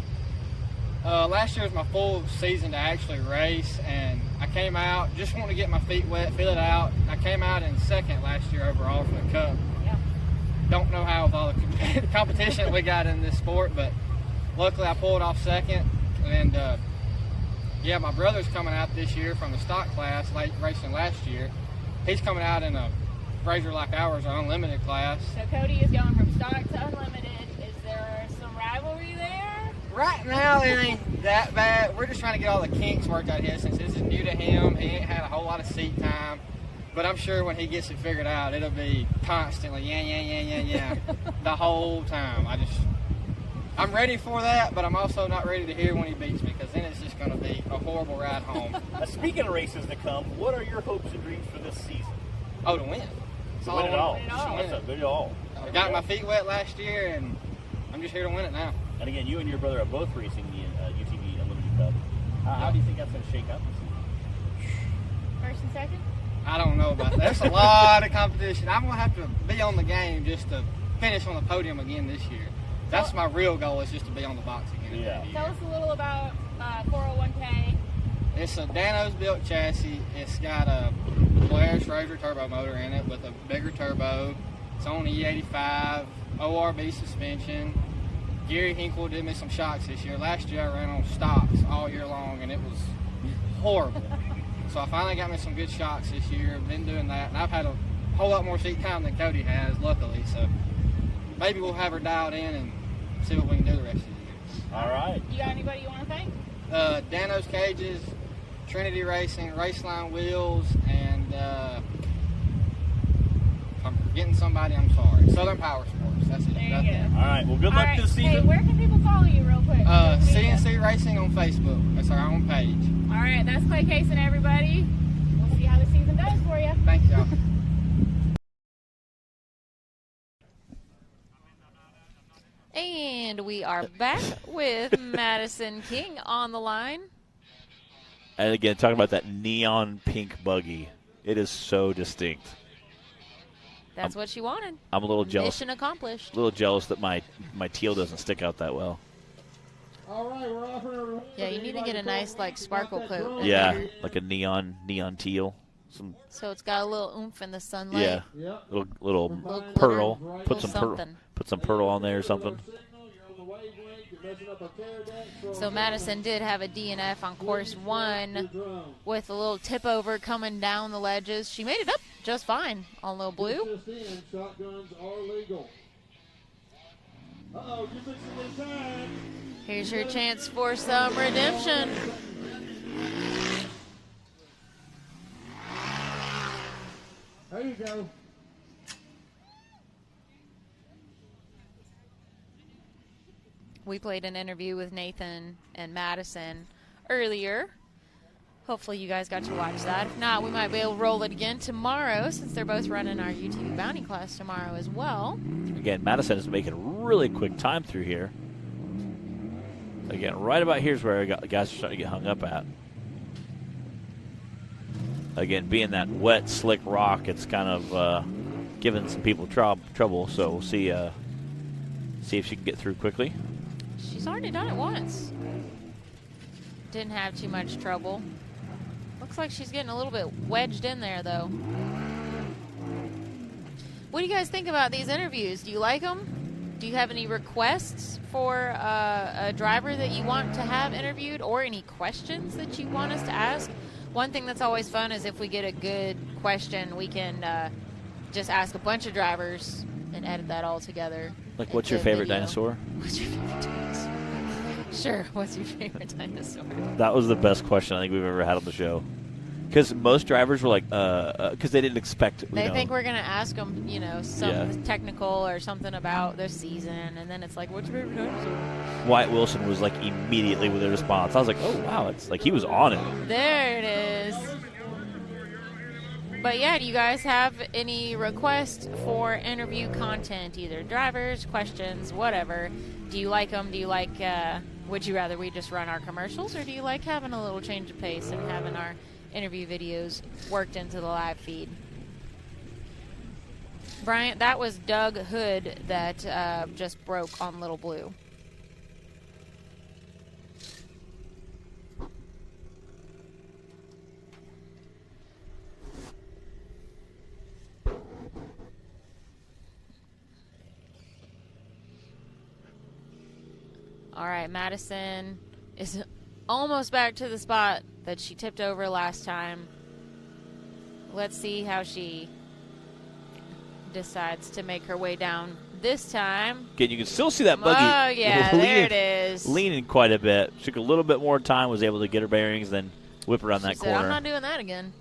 last year was my full season to actually race, and I came out, just wanting to get my feet wet, feel it out. I came out in second last year overall for the Cup. Yeah. Don't know how with all the competition we got in this sport, but luckily I pulled off second. And yeah, my brother's coming out this year from the stock class, late racing last year. He's coming out in a Razor like ours, our unlimited class. So Cody is going from stock to unlimited. Is there some rivalry there? Right now, it ain't that bad. We're just trying to get all the kinks worked out here since this is new to him. He ain't had a whole lot of seat time. But I'm sure when he gets it figured out, it'll be constantly yeah the whole time. I'm ready for that, but I'm also not ready to hear when he beats me, because then it's just going to be a horrible ride home. Speaking of races to come, what are your hopes and dreams for this season? Oh, to win. To win it all. That's a good all. I got my feet wet last year, and I'm just here to win it now. And again, you and your brother are both racing the UTV Unlimited Cup. How do you think that's going to shake up this season? First and second? I don't know about that. There's a lot of competition. I'm going to have to be on the game just to finish on the podium again this year. That's my real goal, is just to be on the box again. Yeah. Tell us a little about 401K. It's a Dano's built chassis. It's got a Polaris Razor turbo motor in it with a bigger turbo. It's on E85, ORB suspension. Gary Hinkle did me some shocks this year. Last year I ran on stocks all year long, and it was horrible. So I finally got me some good shocks this year. I've been doing that, and I've had a whole lot more seat time than Cody has, luckily. So maybe we'll have her dialed in and see what we can do the rest of the year. All right. You got anybody you want to thank? Dano's Cages, Trinity Racing, Raceline Wheels, and if I'm forgetting somebody, I'm sorry. Southern Power Sports. That's it. There you go. All right. Well, good luck this season. Hey, where can people follow you real quick? CNC Racing on Facebook. That's our own page. All right. That's Clay Kaysen, everybody. We'll see how the season does for you. Thanks, y'all. And we are back with Madison King on the line. And again, talking about that neon pink buggy. It is so distinct. That's what she wanted. I'm a little jealous. Mission accomplished. A little jealous that my teal doesn't stick out that well. All right, we're offering everyone. Yeah, you need to get a nice like sparkle coat. Yeah, like a neon teal. So it's got a little oomph in the sunlight. Yeah, little pearl. Put some pearl on there or something. So Madison did have a DNF on course 1 with a little tip over coming down the ledges. She made it up just fine on low blue. Shotguns are legal. Uh-oh, you fixing this time. Here's your chance for some redemption. There you go. We played an interview with Nathan and Madison earlier. Hopefully you guys got to watch that. If not, we might be able to roll it again tomorrow, since they're both running our UTV Bounty class tomorrow as well. Again, Madison is making really quick time through here. Again, right about here's where the guys are starting to get hung up at. Again, being that wet, slick rock, it's kind of giving some people trouble. So we'll see if she can get through quickly. She's already done it once. Didn't have too much trouble. Looks like she's getting a little bit wedged in there, though. What do you guys think about these interviews? Do you like them? Do you have any requests for a driver that you want to have interviewed, or any questions that you want us to ask? One thing that's always fun is if we get a good question, we can just ask a bunch of drivers and edit that all together. Like, what's your favorite video. dinosaur? What's your favorite dinosaur? Sure, what's your favorite dinosaur? That was the best question I think we've ever had on the show. Because most drivers were like, because they didn't expect. They think we're going to ask them, some technical or something about their season, and then it's like, what's your favorite dinosaur? Wyatt Wilson was like immediately with a response. I was like, oh wow, it's like he was on it. There it is. But yeah, do you guys have any requests for interview content, either drivers, questions, whatever? Do you like them? Do you like, would you rather we just run our commercials, or do you like having a little change of pace and having our interview videos worked into the live feed? Bryant, that was Doug Hood that just broke on Little Blue. All right, Madison is almost back to the spot that she tipped over last time. Let's see how she decides to make her way down this time. Again, you can still see that buggy. Oh, yeah, there it is. Leaning quite a bit. Took a little bit more time, was able to get her bearings, then whip around that corner. I'm not doing that again.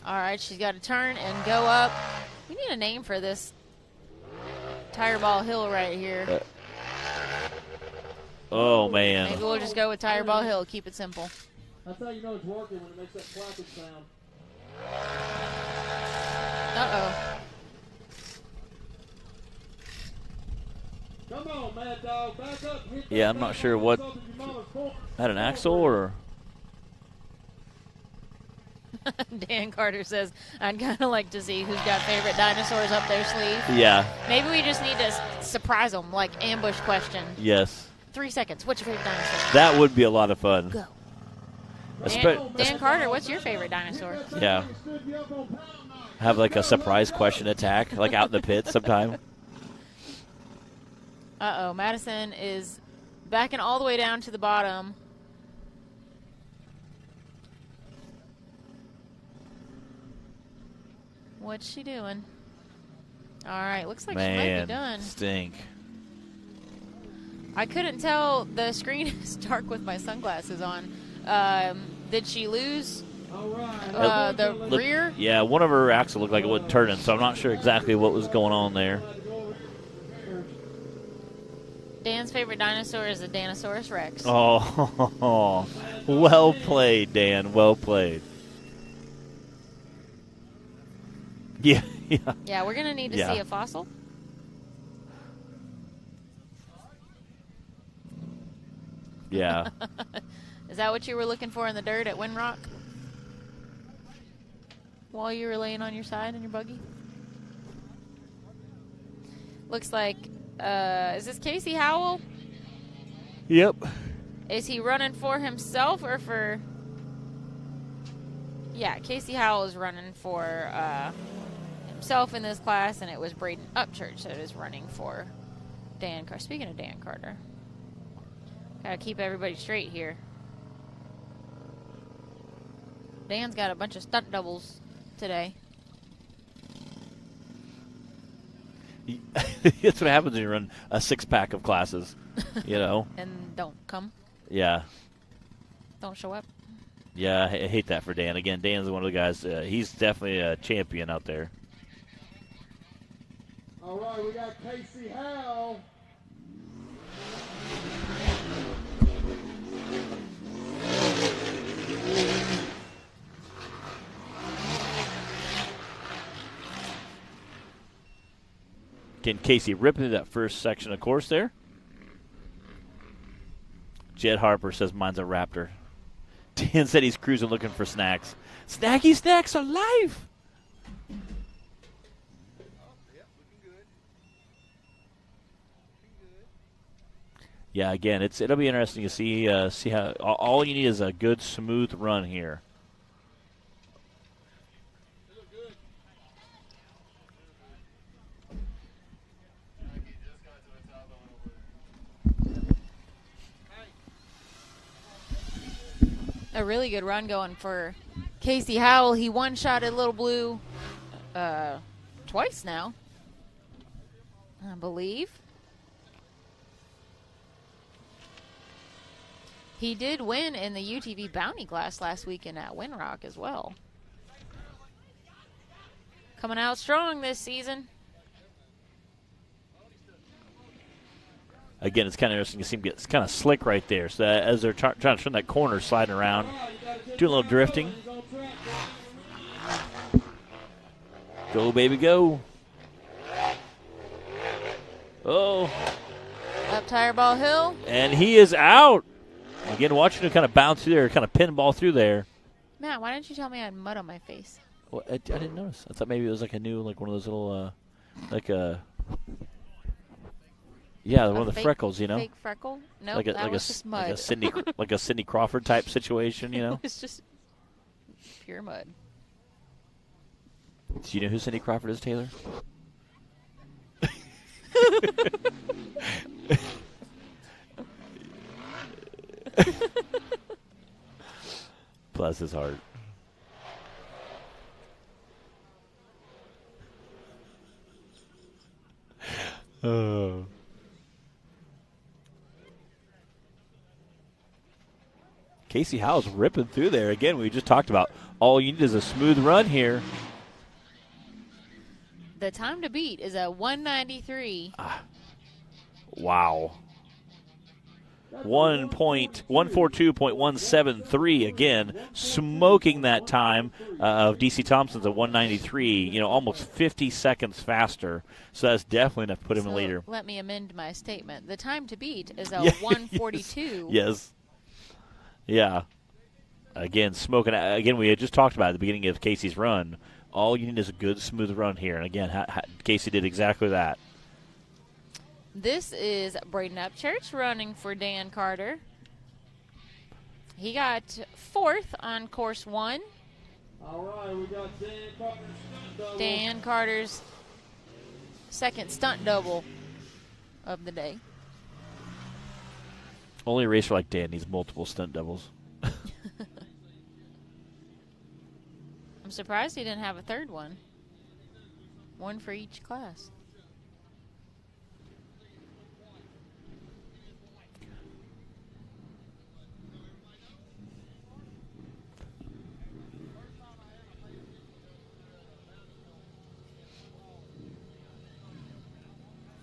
All right, she's got to turn and go up. We need a name for this tire ball hill right here. Oh, man. Maybe we'll just go with tire ball hill. Keep it simple. That's how you know it's working, when it makes that clapping sound. Uh-oh. Come on, Mad Dog. Back up. Yeah, I'm not sure what. Had an axle or. Dan Carter says, I'd kind of like to see who's got favorite dinosaurs up their sleeve. Yeah. Maybe we just need to surprise them, like ambush question. Yes. 3 seconds. What's your favorite dinosaur? That would be a lot of fun. Go. Dan Carter, what's your favorite dinosaur? Yeah. Have like a surprise question attack, like out in the pit sometime. Uh-oh. Madison is backing all the way down to the bottom. What's she doing? All right, looks like she might be done. Stink. I couldn't tell. The screen is dark with my sunglasses on. Did she lose the rear? Yeah, one of her axle looked like it wasn't turning, so I'm not sure exactly what was going on there. Dan's favorite dinosaur is the Dinosaurus Rex. Oh, well played, Dan. Well played. Yeah. Yeah, we're going to need to see a fossil. Yeah. Is that what you were looking for in the dirt at Windrock? While you were laying on your side in your buggy? Looks like, is this Casey Howell? Yep. Is he running for himself or for... Yeah, Casey Howell is running for himself in this class, and it was Braden Upchurch that is running for Dan Carter. Speaking of Dan Carter, gotta keep everybody straight here. Dan's got a bunch of stunt doubles today. That's what happens when you run a 6-pack of classes, you know. And don't come. Yeah. Don't show up. Yeah, I hate that for Dan. Again, Dan's one of the guys. He's definitely a champion out there. All right, we got Casey Howell. Again, Casey ripping through that first section of course there. Jed Harper says mine's a Raptor. Dan said he's cruising looking for snacks. Snacky snacks are life. Yeah, again, it'll be interesting to see how all you need is a good smooth run here. A really good run going for Casey Howell. He one-shotted Little Blue twice now, I believe. He did win in the UTV Bounty class last weekend at Windrock as well. Coming out strong this season. Again, it's kind of interesting to see him get kind of slick right there. So as they're trying to turn that corner, sliding around, doing a little drifting. Go, baby, go. Oh. Up tire ball hill. And he is out. Again, watching him kind of bounce through there, kind of pinball through there. Matt, why didn't you tell me I had mud on my face? Well, I didn't notice. I thought maybe it was like a new, like one of those little, yeah, one of the freckles, you know. Fake freckle? No, like that was just mud. Like a Cindy Crawford type situation, you know. It's just pure mud. Do you know who Cindy Crawford is, Taylor? Bless his heart. Oh. Casey Howell's ripping through there. Again, we just talked about all you need is a smooth run here. The time to beat is a 193. Wow. 142.173 again, smoking that time of DC Thompson's at 193, you know, almost 50 seconds faster. So that's definitely enough to put him in leader. Let me amend my statement. The time to beat is a 142. Yes. Yeah. Again, smoking. Again, we had just talked about at the beginning of Casey's run. All you need is a good, smooth run here. And again, Casey did exactly that. This is Braden Upchurch running for Dan Carter. He got 4th on course 1. All right, we got Dan Carter's stunt double. Dan Carter's second stunt double of the day. Only a racer like Dan needs multiple stunt doubles. I'm surprised he didn't have a third one. One for each class.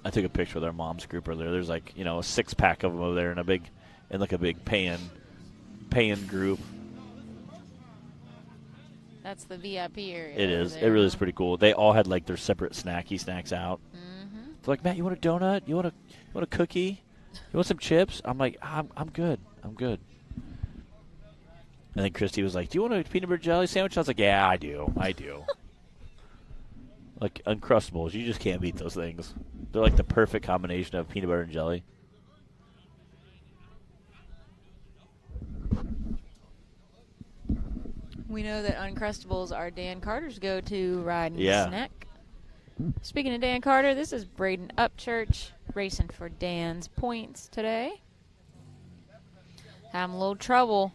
I took a picture of their mom's group earlier. There's like, you know, a 6-pack of them over there in a big paying group. That's the VIP area. It is. It really is pretty cool. They all had like their separate snacks out. Mm-hmm. They're like, Matt, you want a donut? You want a cookie? You want some chips? I'm like, I'm good. I'm good. And then Christy was like, do you want a peanut butter jelly sandwich? I was like, yeah, I do. Like Uncrustables, you just can't beat those things. They're like the perfect combination of peanut butter and jelly. We know that Uncrustables are Dan Carter's go-to riding Yeah. snack. Speaking of Dan Carter, this is Braden Upchurch racing for Dan's points today. Having a little trouble.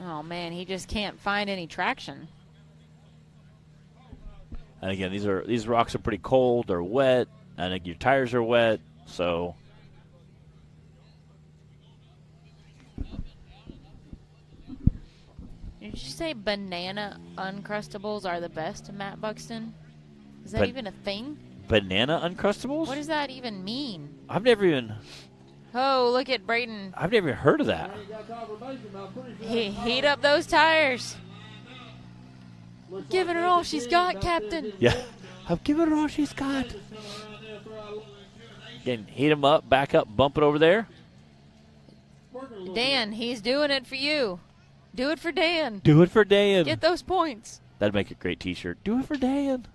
Oh, man, he just can't find any traction. And again, these rocks are pretty cold. They're wet. I think your tires are wet. So did you say banana Uncrustables are the best, Matt Buxton? Is that even a thing? Banana Uncrustables? What does that even mean? I've never even... Oh, look at Braden. I've never even heard of that. Heat up those tires. Giving her all she's got, Captain. Yeah, I'm giving her all she's got. Again, heat him up, back up, bump it over there. Dan, he's doing it for you. Do it for Dan. Do it for Dan. Get those points. That'd make a great T-shirt. Do it for Dan.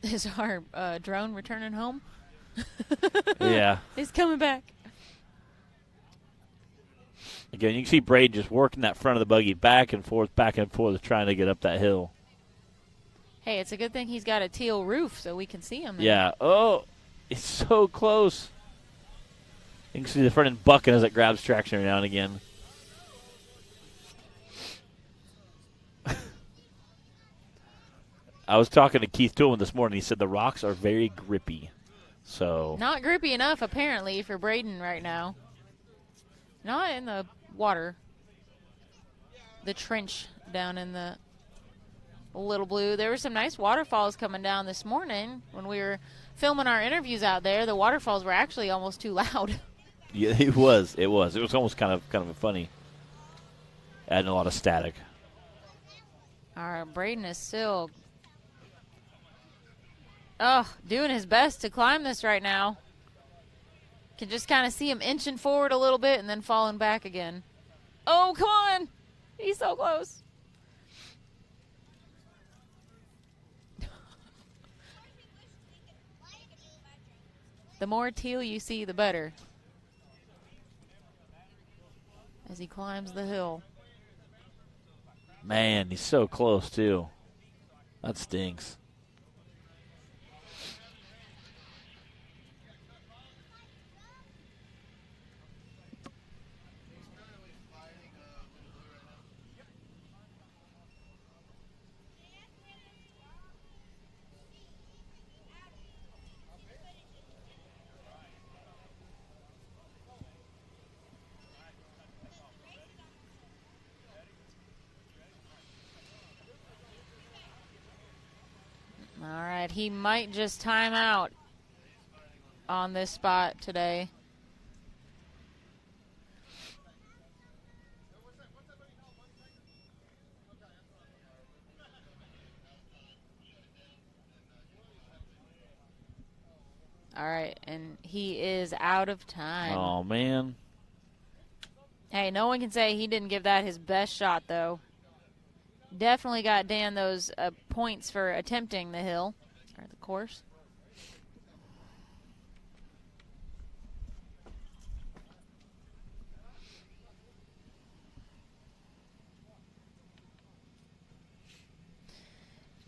Is our drone returning home? Yeah. He's coming back. Again, you can see Braden just working that front of the buggy back and forth, trying to get up that hill. Hey, it's a good thing he's got a teal roof so we can see him there. Yeah. Oh, it's so close. You can see the front end bucking as it grabs traction every now and again. I was talking to Keith Toolman this morning. He said the rocks are very grippy. So not grippy enough, apparently, for Braden right now. Not in the water. The trench down in the Little Blue. There were some nice waterfalls coming down this morning when we were filming our interviews out there. The waterfalls were actually almost too loud. Yeah, it was. It was almost kind of funny. Adding a lot of static. All right, Braden is still doing his best to climb this right now. Can just kind of see him inching forward a little bit and then falling back again. Oh, come on. He's so close. The more teal you see, the better. As he climbs the hill. Man, he's so close, too. That stinks. All right, he might just time out on this spot today. All right, and he is out of time. Oh, man. Hey, no one can say he didn't give that his best shot, though. Definitely got Dan those points for attempting the hill, or the course.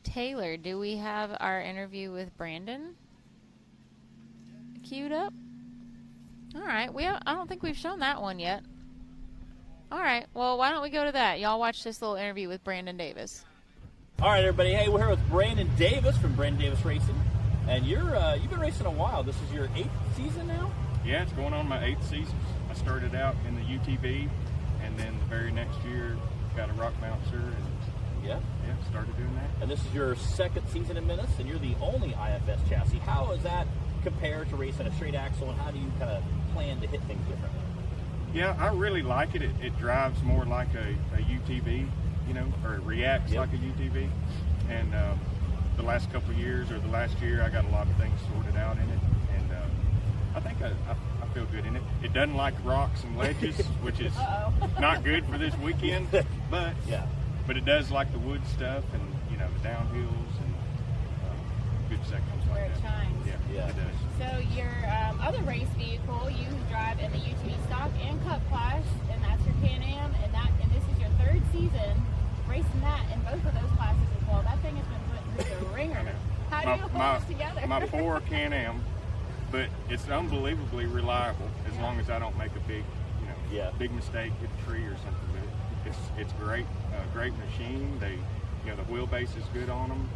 Taylor, do we have our interview with Brandon queued up? All right, I don't think we've shown that one yet. All right, well, why don't we go to that? Y'all watch this little interview with Brandon Davis. All right, everybody. Hey, we're here with Brandon Davis from Brandon Davis Racing. And you've been racing a while. This is your 8th season now? Yeah, it's going on my 8th season. I started out in the UTV, and then the very next year got a rock bouncer, and started doing that. And this is your 2nd season in Menace, and you're the only IFS chassis. How does that compare to racing a straight axle, and how do you kind of plan to hit things differently? Yeah, I really like it. It drives more like a UTV, or it reacts like a UTV. And the last couple of years, or the last year, I got a lot of things sorted out in it. And I think I feel good in it. It doesn't like rocks and ledges, which is not good for this weekend. But it does like the wood stuff and, the downhills and good sections like that. Shines. Yeah, it does. So your other race vehicle, you drive in the UTV stock and Cup class, and that's your Can-Am, and this is your 3rd season racing that in both of those classes as well. That thing has been put through the ringer. How do you hold this together? My poor Can-Am, but it's unbelievably reliable as long as I don't make a big, big mistake, hit a tree or something. But it's great, great machine. The wheelbase is good on them.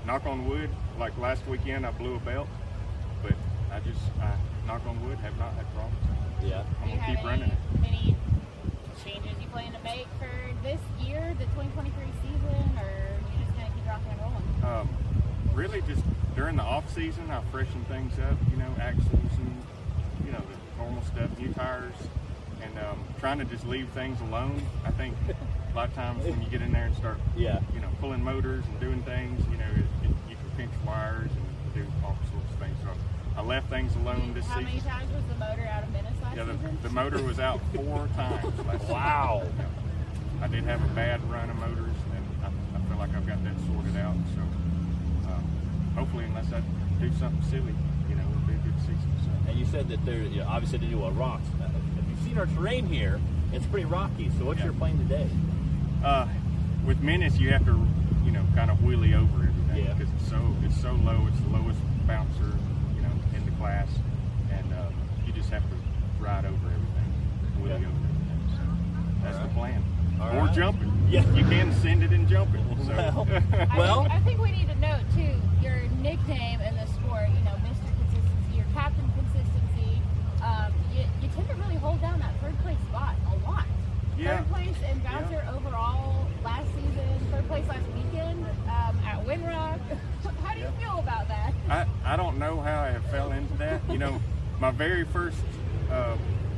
Knock on wood, like last weekend I blew a belt, but I knock on wood, have not had problems. Yeah. I'm going to keep running it. Any changes you plan to make for this year, the 2023 season, or you just going to keep rocking and rolling? Really just during the off season, I freshen things up, axles and, the normal stuff, new tires, and trying to just leave things alone. I think a lot of times when you get in there and start, pulling motors and doing things, you can pinch wires and do all sorts of things. So I left things alone this season. How many times was the motor out of Menace last season? The motor was out 4 times last season. Wow. I did have a bad run of motors, and I feel like I've got that sorted out. So hopefully, unless I do something silly, it'll be a good season. So. And you said that there, obviously, they do rocks. Have you seen our terrain here. It's pretty rocky. So what's your plan today? With Menace, you have to, kind of wheelie over everything because it's so low. It's the lowest bouncer, in the class, and you just have to ride over everything, wheelie over everything. So that's the plan. Or jumping. Yeah, you can send it and jump it. So. I think we need to note too your nickname in the sport. Mr. Consistency, your Captain Consistency. You tend to really hold down that third place spot a lot. Yeah. Third place in bouncer overall last season. Third place last weekend at Windrock. How do you feel about that? I don't know how I fell into that. My very first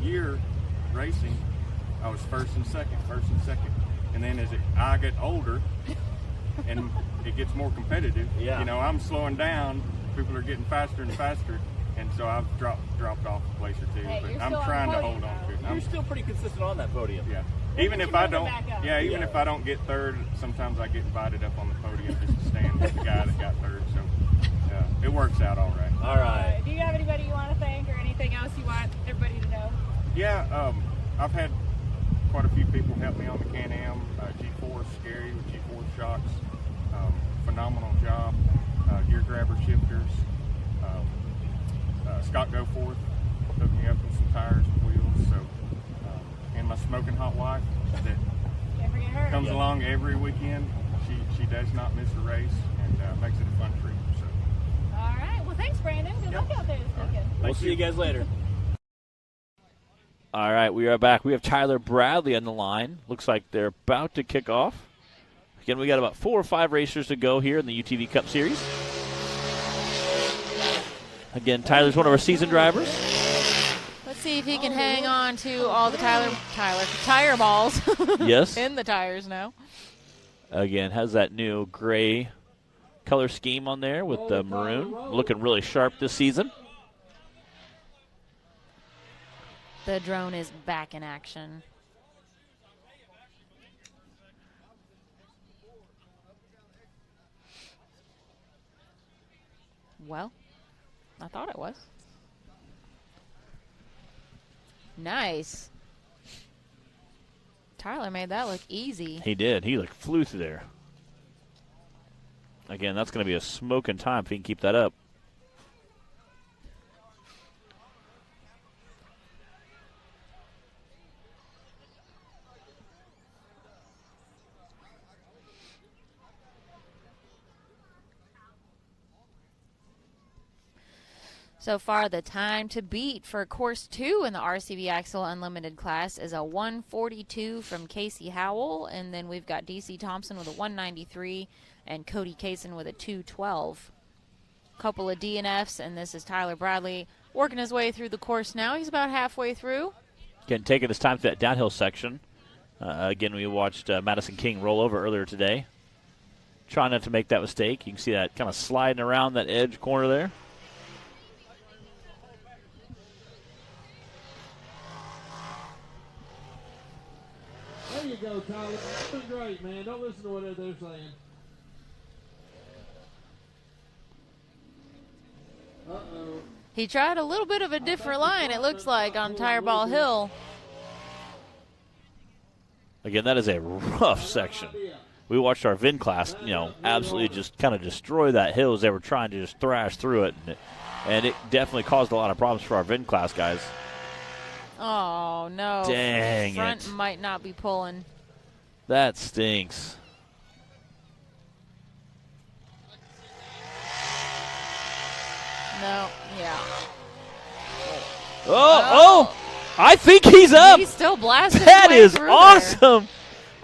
year racing, I was first and second. And then as I get older and it gets more competitive, I'm slowing down. People are getting faster and faster. And so I've dropped off a place or two. Hey, but I'm trying to hold on to it. You're still pretty consistent on that podium. Yeah. Even if I don't get third, sometimes I get invited up on the podium just to stand with the guy that got third. So it works out all right. All right. Do you have anybody you want to thank or anything else you want everybody to know? Yeah, I've had quite a few people help me on the Can-Am. G4 Scary with G4 shocks. Phenomenal job. Gear grabber shifters. Scott Goforth hooked me up with some tires and wheels. So, and my smoking hot wife that comes along every weekend. She does not miss a race and makes it a fun treat. So. All right. Well, thanks, Brandon. Good luck out there this weekend. We'll see you guys later. All right, we are back. We have Tyler Bradley on the line. Looks like they're about to kick off. Again, we got about 4 or 5 racers to go here in the UTV Cup Series. Again, Tyler's one of our seasoned drivers. Let's see if he can hang on to all the tire balls. Yes. In the tires now. Again, has that new gray color scheme on there with the maroon. Looking really sharp this season. The drone is back in action. Well, I thought it was. Nice. Tyler made that look easy. He did. He flew through there. Again, that's going to be a smoking time if he can keep that up. So far, the time to beat for Course 2 in the RCV Axle Unlimited class is a 142 from Casey Howell. And then we've got DC Thompson with a 193 and Cody Kaysen with a 212. Couple of DNFs, and this is Tyler Bradley working his way through the course now. He's about halfway through. Again, taking his time through that downhill section. Again, we watched Madison King roll over earlier today. Trying not to make that mistake. You can see that kind of sliding around that edge corner there. There you go, Tyler. Doing great, man. Don't listen to what they're saying. Uh-oh. He tried a little bit of a different line, it looks like, on Tireball Hill. Again, that is a rough section. We watched our VIN class, absolutely just kind of destroy that hill as they were trying to just thrash through it. And it definitely caused a lot of problems for our VIN class guys. Oh, no. Dang Front it. might not be pulling. That stinks. No, yeah. Oh, I think he's up. He's still blasting. That is through awesome.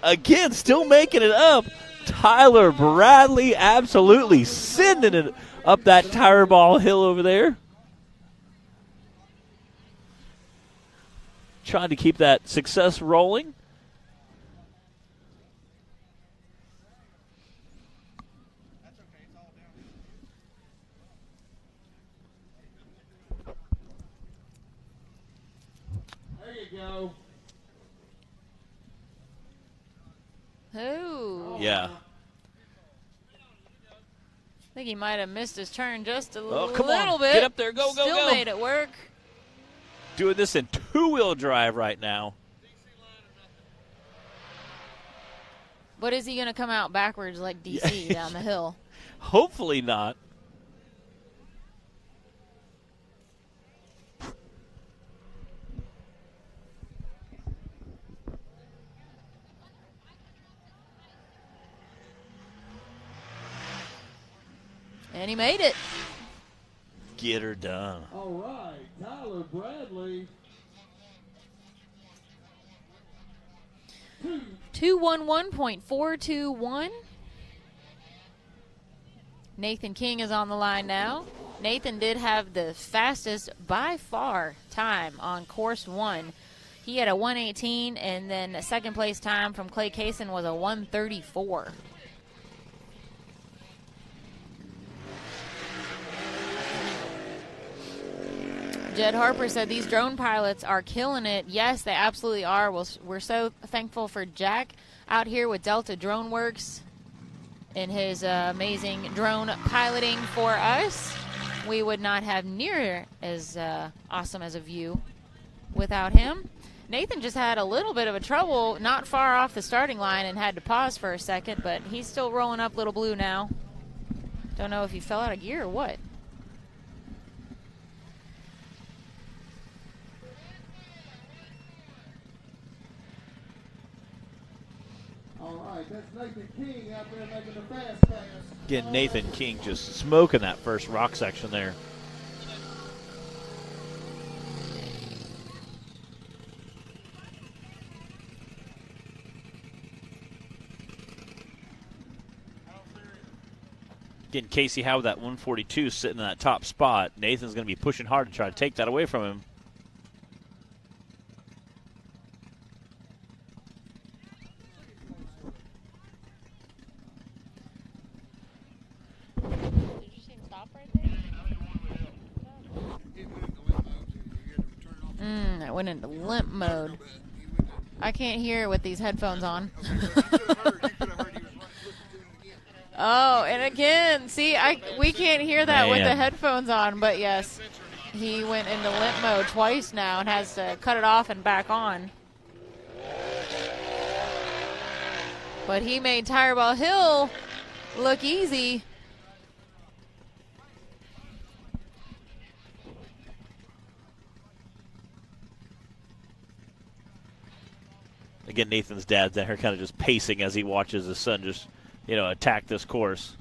Again, still making it up. Tyler Bradley absolutely sending it up that Tireball hill over there. Trying to keep that success rolling. Go. Ooh. Yeah. I think he might have missed his turn just a Oh, come little on. bit. Get up there. Go, go, Still go. made it work. Doing this in two-wheel drive right now. But is he going to come out backwards like DC down the hill? Hopefully not. And he made it. Get her done. All right, Tyler Bradley. 211.421. Nathan King is on the line now. Nathan did have the fastest by far time on course 1. He had a 1:18, and then a second place time from Clay Kaysen was a 1:34. Jed Harper said these drone pilots are killing it. Yes, they absolutely are. We're so thankful for Jack out here with Delta Drone Works and his amazing drone piloting for us. We would not have near as awesome as a view without him. Nathan just had a little bit of a trouble not far off the starting line and had to pause for a second, but he's still rolling up Little Blue now. Don't know if he fell out of gear or what. All right, that's Nathan King out there making the fast pass. Again, Nathan King just smoking that first rock section there. Again, Casey Howe with that 142 sitting in that top spot. Nathan's going to be pushing hard to try to take that away from him. That went into limp mode. I can't hear with these headphones on. Oh, and again, see, we can't hear that with the headphones on, but yes, he went into limp mode twice now and has to cut it off and back on. But he made Tireball Hill look easy. Again, Nathan's dad's down here kind of just pacing as he watches his son just, attack this course.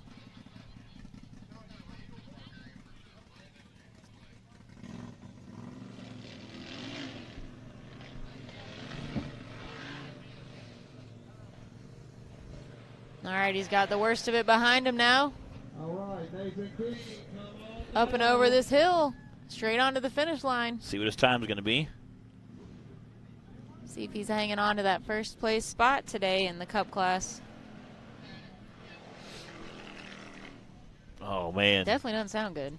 All right, he's got the worst of it behind him now. All right, Nathan King, up and over this hill, straight onto the finish line. See what his time's going to be. See if he's hanging on to that first place spot today in the Cup class. Oh, man. Definitely doesn't sound good.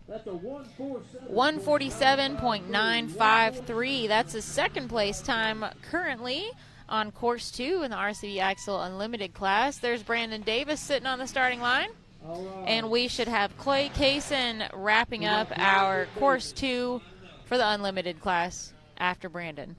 That's a 147.953. That's a second place time currently on course 2 in the RCV Axle Unlimited class. There's Brandon Davis sitting on the starting line. And we should have Clay Kaysen wrapping up our course 2 for the Unlimited class after Brandon.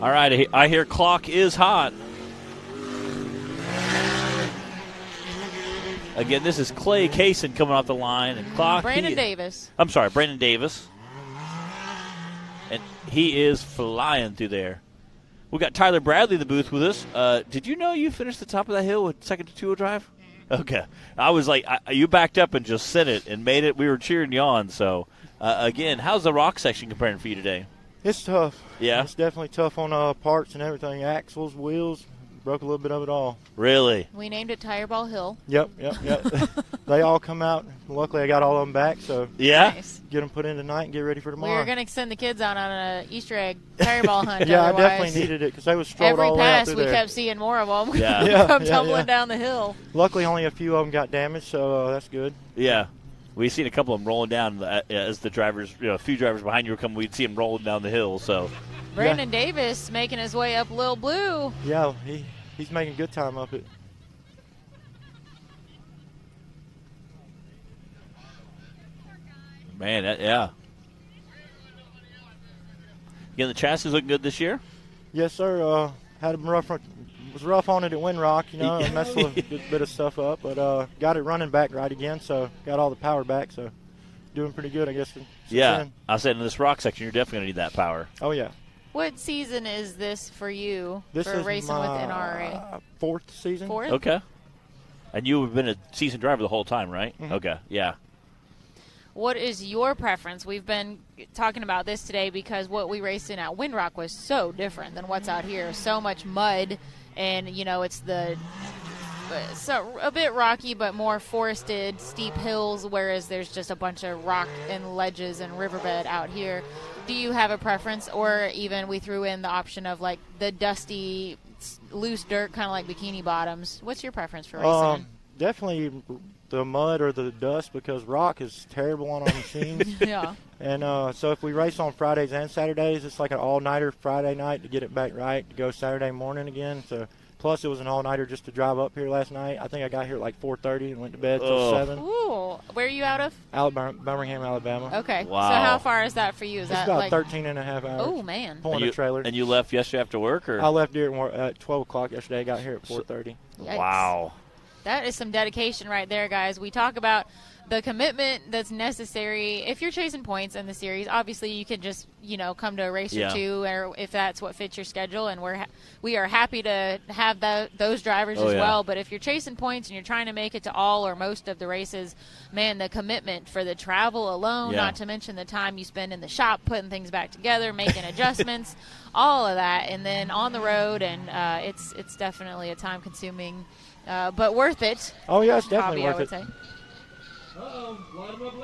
All right, I hear clock is hot. Again, this is Clay Kaysen coming off the line. And clock. Brandon Davis. I'm sorry, Brandon Davis. And he is flying through there. We got Tyler Bradley in the booth with us. Did you know you finished the top of that hill with second to two-wheel drive? Okay. I was like, you backed up and just sent it and made it. We were cheering you on. So, again, how's the rock section comparing for you today? It's tough. Yeah? It's definitely tough on parts and everything, axles, wheels. broke a little bit of it all. Really? We named it Tire Ball Hill. Yep. They all come out. Luckily, I got all of them back, so Nice. get them put in tonight and get ready for We tomorrow. were going to send the kids out on an Easter egg tire ball hunt. Yeah, otherwise. I definitely needed it because they was strolled Every all the way out pass, through we there. kept seeing more of them. Yeah. Come tumbling down the hill. Luckily, only a few of them got damaged, so that's good. Yeah. We've seen a couple of them rolling down as the drivers, a few drivers behind you were coming. We'd see them rolling down the hill. So, Brandon Davis making his way up Lil Blue. Yeah, he's making good time up it. man, yeah. Again, the chassis looking good this year? Yes, sir. Had a was rough on it at Windrock, messed a good bit of stuff up, but got it running back right again, so got all the power back, so doing pretty good, I guess. Yeah, I said in this rock section, you're definitely going to need that power. Oh, yeah. What season is this for you This for is racing with my NRRA? Fourth season. Fourth? Okay. And you've been a seasoned driver the whole time, right? Mm-hmm. Okay, yeah. What is your preference? We've been talking about this today because what we raced in at Windrock was so different than what's out here. So much mud, and, it's a bit rocky but more forested, steep hills, whereas there's just a bunch of rock and ledges and riverbed out here. Do you have a preference, or even we threw in the option of, like, the dusty, loose dirt, kind of like Bikini Bottoms? What's your preference for racing? Definitely the mud or the dust, because rock is terrible on our machines. Yeah. And so if we race on Fridays and Saturdays, it's like an all-nighter Friday night to get it back right, to go Saturday morning again. So plus it was an all-nighter just to drive up here last night. I think I got here at like 4:30 and went to bed till 7. Ooh. Where are you out of? Birmingham, Alabama. Okay. Wow. So how far is that for you? Is It's that about like 13 and a half hours. Oh, man. Pulling a trailer. And you left yesterday after work? Or? I left here at 12 o'clock yesterday. I got here at 4:30. Yikes. Wow. That is some dedication right there, guys. We talk about the commitment that's necessary. If you're chasing points in the series, obviously you can just, come to a race or two, or if that's what fits your schedule, and we are happy to have those drivers as well. But if you're chasing points and you're trying to make it to all or most of the races, man, the commitment for the travel alone, not to mention the time you spend in the shop putting things back together, making adjustments, all of that, and then on the road, and it's definitely a time-consuming but worth it. Oh, yeah, it's definitely hobby, worth I it. would say. Line them up,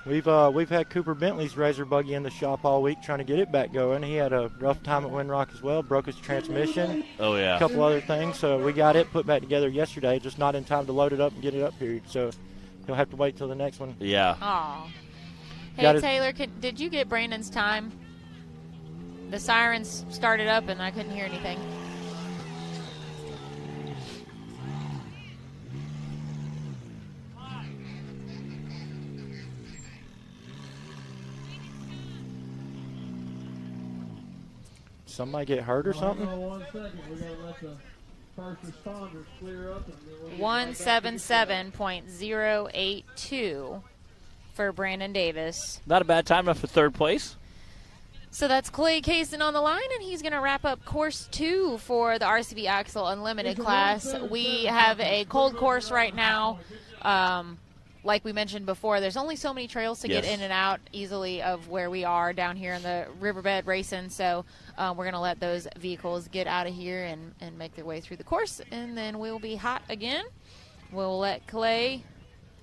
ladies. We've had Cooper Bentley's Razor buggy in the shop all week trying to get it back going. He had a rough time at Windrock as well, broke his transmission. Oh, yeah. A couple other things, so we got it put back together yesterday, just not in time to load it up and get it up here. So he'll have to wait till the next one. Yeah. Aw. Hey, Taylor, did you get Brandon's time? The sirens started up and I couldn't hear anything. Somebody get hurt or something? 1 second. We got to let the first responders clear up. And then we'll 177.082 for Brandon Davis. Not a bad time enough for third place. So that's Clay Kaysen on the line, and he's going to wrap up course 2 for the RCV Axle Unlimited class. We have a cold course right now. Like we mentioned before, there's only so many trails to get in and out easily of where we are down here in the riverbed racing. So we're going to let those vehicles get out of here and make their way through the course, and then we'll be hot again. We'll let Clay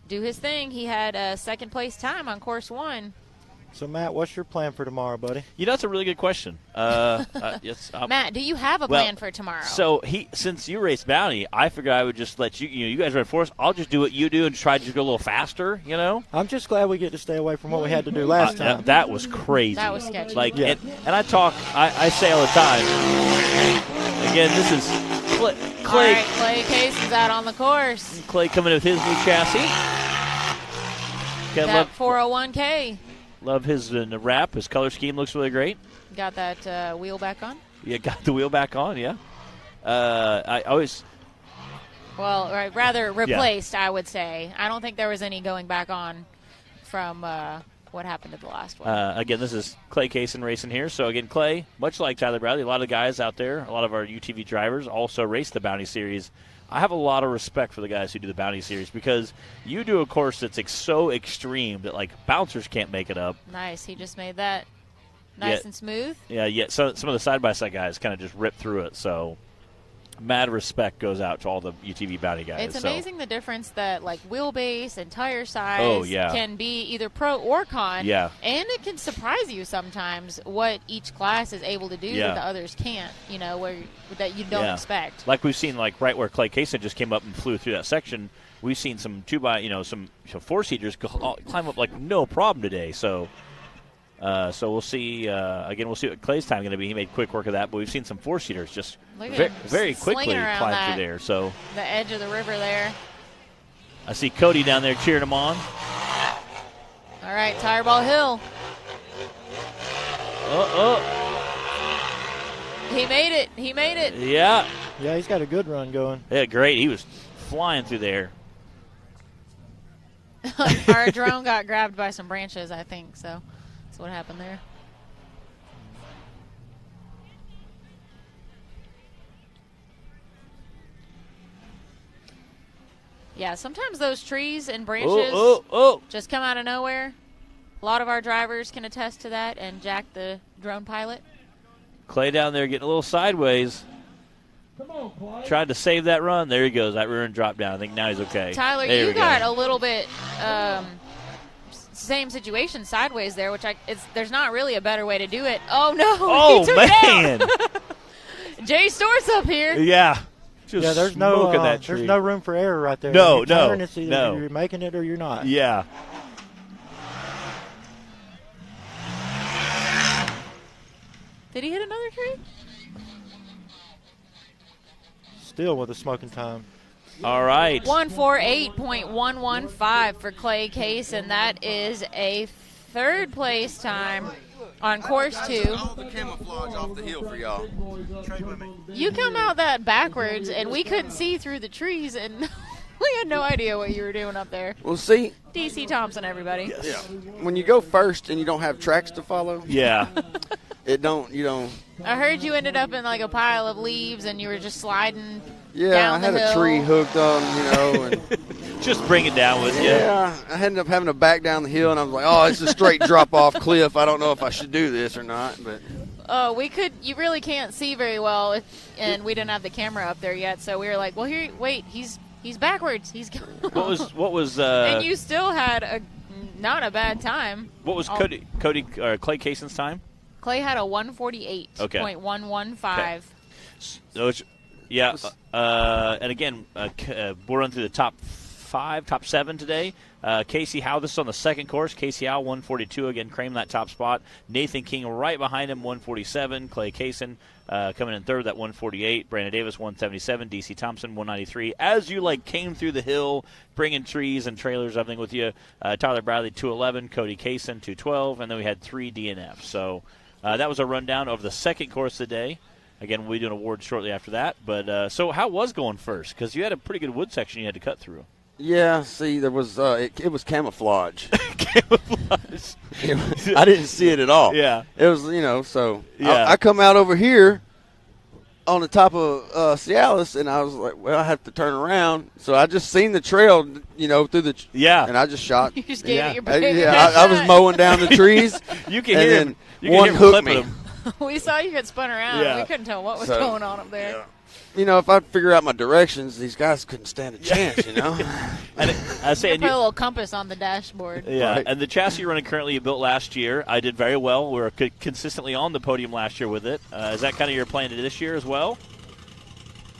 do his thing. He had a second place time on course 1. So, Matt, what's your plan for tomorrow, buddy? That's a really good question. Matt, do you have a plan for tomorrow? So, since you race Bounty, I figured I would just let you guys run for us. I'll just do what you do and try to go a little faster, I'm just glad we get to stay away from what we had to do last time. That was crazy. That was sketchy. And I say all the time, again, this is Clay. All right, Clay Kaysen's out on the course. Clay coming in with his new chassis. That 401K. Love his wrap. His color scheme looks really great. Got that wheel back on? Yeah, got the wheel back on, yeah. I always... Well, rather replaced, I would say. I don't think there was any going back on from what happened to the last one. Again, this is Clay Kaysen racing here. So, again, Clay, much like Tyler Bradley, a lot of guys out there, a lot of our UTV drivers also race the Bounty Series. I have a lot of respect for the guys who do the Bounty Series because you do a course that's so extreme that, bouncers can't make it up. Nice. He just made that. Nice and smooth. Yeah. So some of the side-by-side guys kind of just ripped through it. So mad respect goes out to all the UTV bounty guys. It's amazing the difference that like wheelbase and tire size can be either pro or con. Yeah. And it can surprise you sometimes what each class is able to do that the others can't, that you don't expect. Like we've seen, like right where Clay Kaysen just came up and flew through that section, we've seen some some four-seaters climb up like no problem today. So we'll see. Again, we'll see what Clay's time is going to be. He made quick work of that, but we've seen some four-seaters just very quickly climb through there. So the edge of the river there. I see Cody down there cheering him on. All right, Tireball Hill. He made it. He made it. Yeah. Yeah, he's got a good run going. Yeah, great. He was flying through there. Our drone got grabbed by some branches, I think. So that's what happened there. Yeah, sometimes those trees and branches just come out of nowhere. A lot of our drivers can attest to that, and Jack, the drone pilot. Clay down there getting a little sideways. Come on, Clay. Tried to save that run. There he goes. That rear end dropped down. I think now he's okay. Tyler, you got a little bit same situation sideways there, which there's not really a better way to do it. Oh, no. Oh, he took man. it out. Jay Stort's up here. Yeah. Just there's there's no room for error right there. No, it's either you're making it or you're not. Yeah. Did he hit another tree? Still with a smoking time. All right. 148.115 for Clay Case, and that is a third place time on course 2. The camouflage off the hill for y'all. You come out that backwards, and we couldn't see through the trees, and we had no idea what you were doing up there. Well, see. DC Thompson, everybody. Yes. Yeah. When you go first and you don't have tracks to follow. Yeah. You don't. I heard you ended up in like a pile of leaves, and you were just sliding. Yeah, down I had a tree hooked on, and just bring it down with you. Yeah, I ended up having to back down the hill, and I was like, "Oh, it's a straight drop off cliff. I don't know if I should do this or not." But you really can't see very well, and we didn't have the camera up there yet, so we were like, "Well, here, wait, he's backwards. He's going." What was? And you still had not a bad time. What was Clay Kaysen's time? Clay had a 148.115. Okay. Yeah, and again, we'll run through the top 7 today. Casey Howe, this is on the second course. Casey Howe, 142, again, claimed that top spot. Nathan King right behind him, 147. Clay Kaysen coming in third, that 148. Brandon Davis, 177. DC Thompson, 193. As you, came through the hill, bringing trees and trailers, everything with you, Tyler Bradley, 211. Cody Kaysen, 212. And then we had 3 DNFs. So that was a rundown of the second course of the day. Again, we'll do an award shortly after that. But so how was going first? Because you had a pretty good wood section you had to cut through. Yeah, see, there was it was camouflage. Camouflage. I didn't see it at all. Yeah. It was, so yeah. I come out over here on the top of Cialis, and I was like, well, I have to turn around. So I just seen the trail, through the and I just shot. You just gave it your I was mowing down the trees. You can hear him. One hooked me. We saw you get spun around. Yeah. We couldn't tell what was going on up there. Yeah. If I figure out my directions, these guys couldn't stand a chance, And I say, put a little compass on the dashboard. Yeah, right. And the chassis you're running currently you built last year, I did very well. We were consistently on the podium last year with it. Is that kind of your plan this year as well?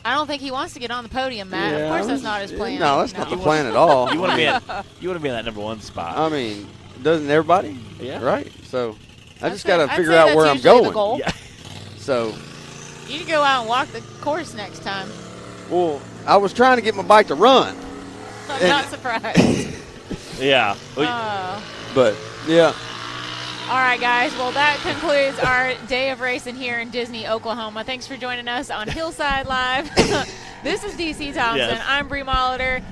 I don't think he wants to get on the podium, Matt. Of course, that's not his plan. No, that's not the plan at all. You want to be in that number 1 spot. I mean, doesn't everybody? Yeah. Right. So I just got to figure out where I'm going. Yeah. So. You need to go out and walk the course next time. Well, I was trying to get my bike to run. I'm not surprised. Yeah. But, yeah. All right, guys. Well, that concludes our day of racing here in Disney, Oklahoma. Thanks for joining us on Hillside Live. This is DC Thompson. Yes. I'm Bree Molitor.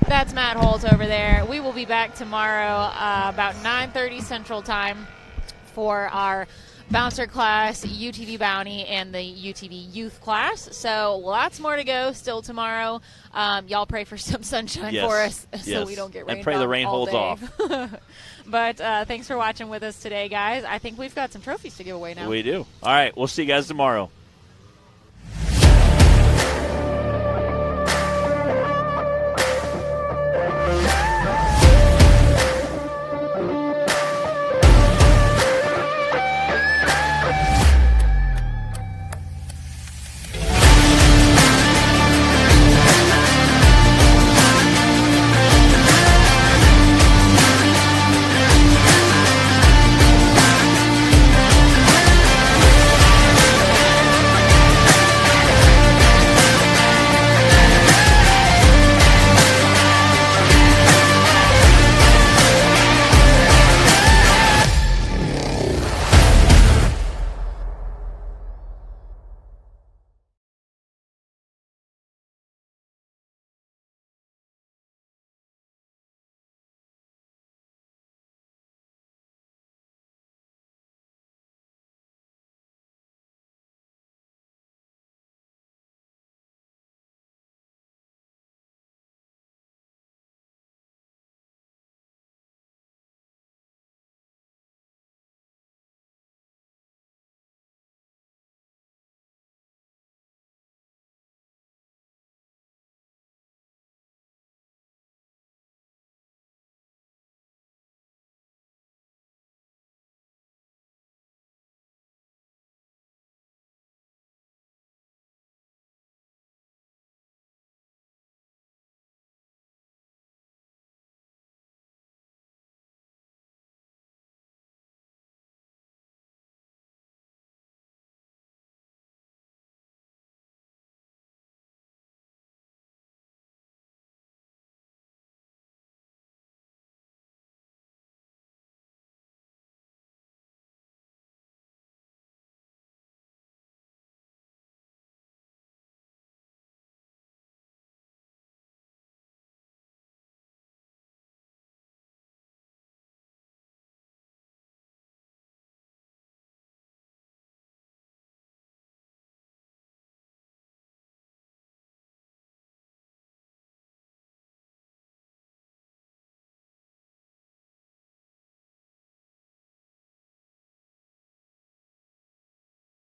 That's Matt Holt over there. We will be back tomorrow about 9:30 Central Time for our bouncer class, UTV bounty, and the UTV youth class. So lots more to go still tomorrow. Y'all pray for some sunshine for us so we don't get rained on. And pray the rain all holds day. off. But thanks for watching with us today, guys. I think we've got some trophies to give away now. We do. All right. We'll see you guys tomorrow.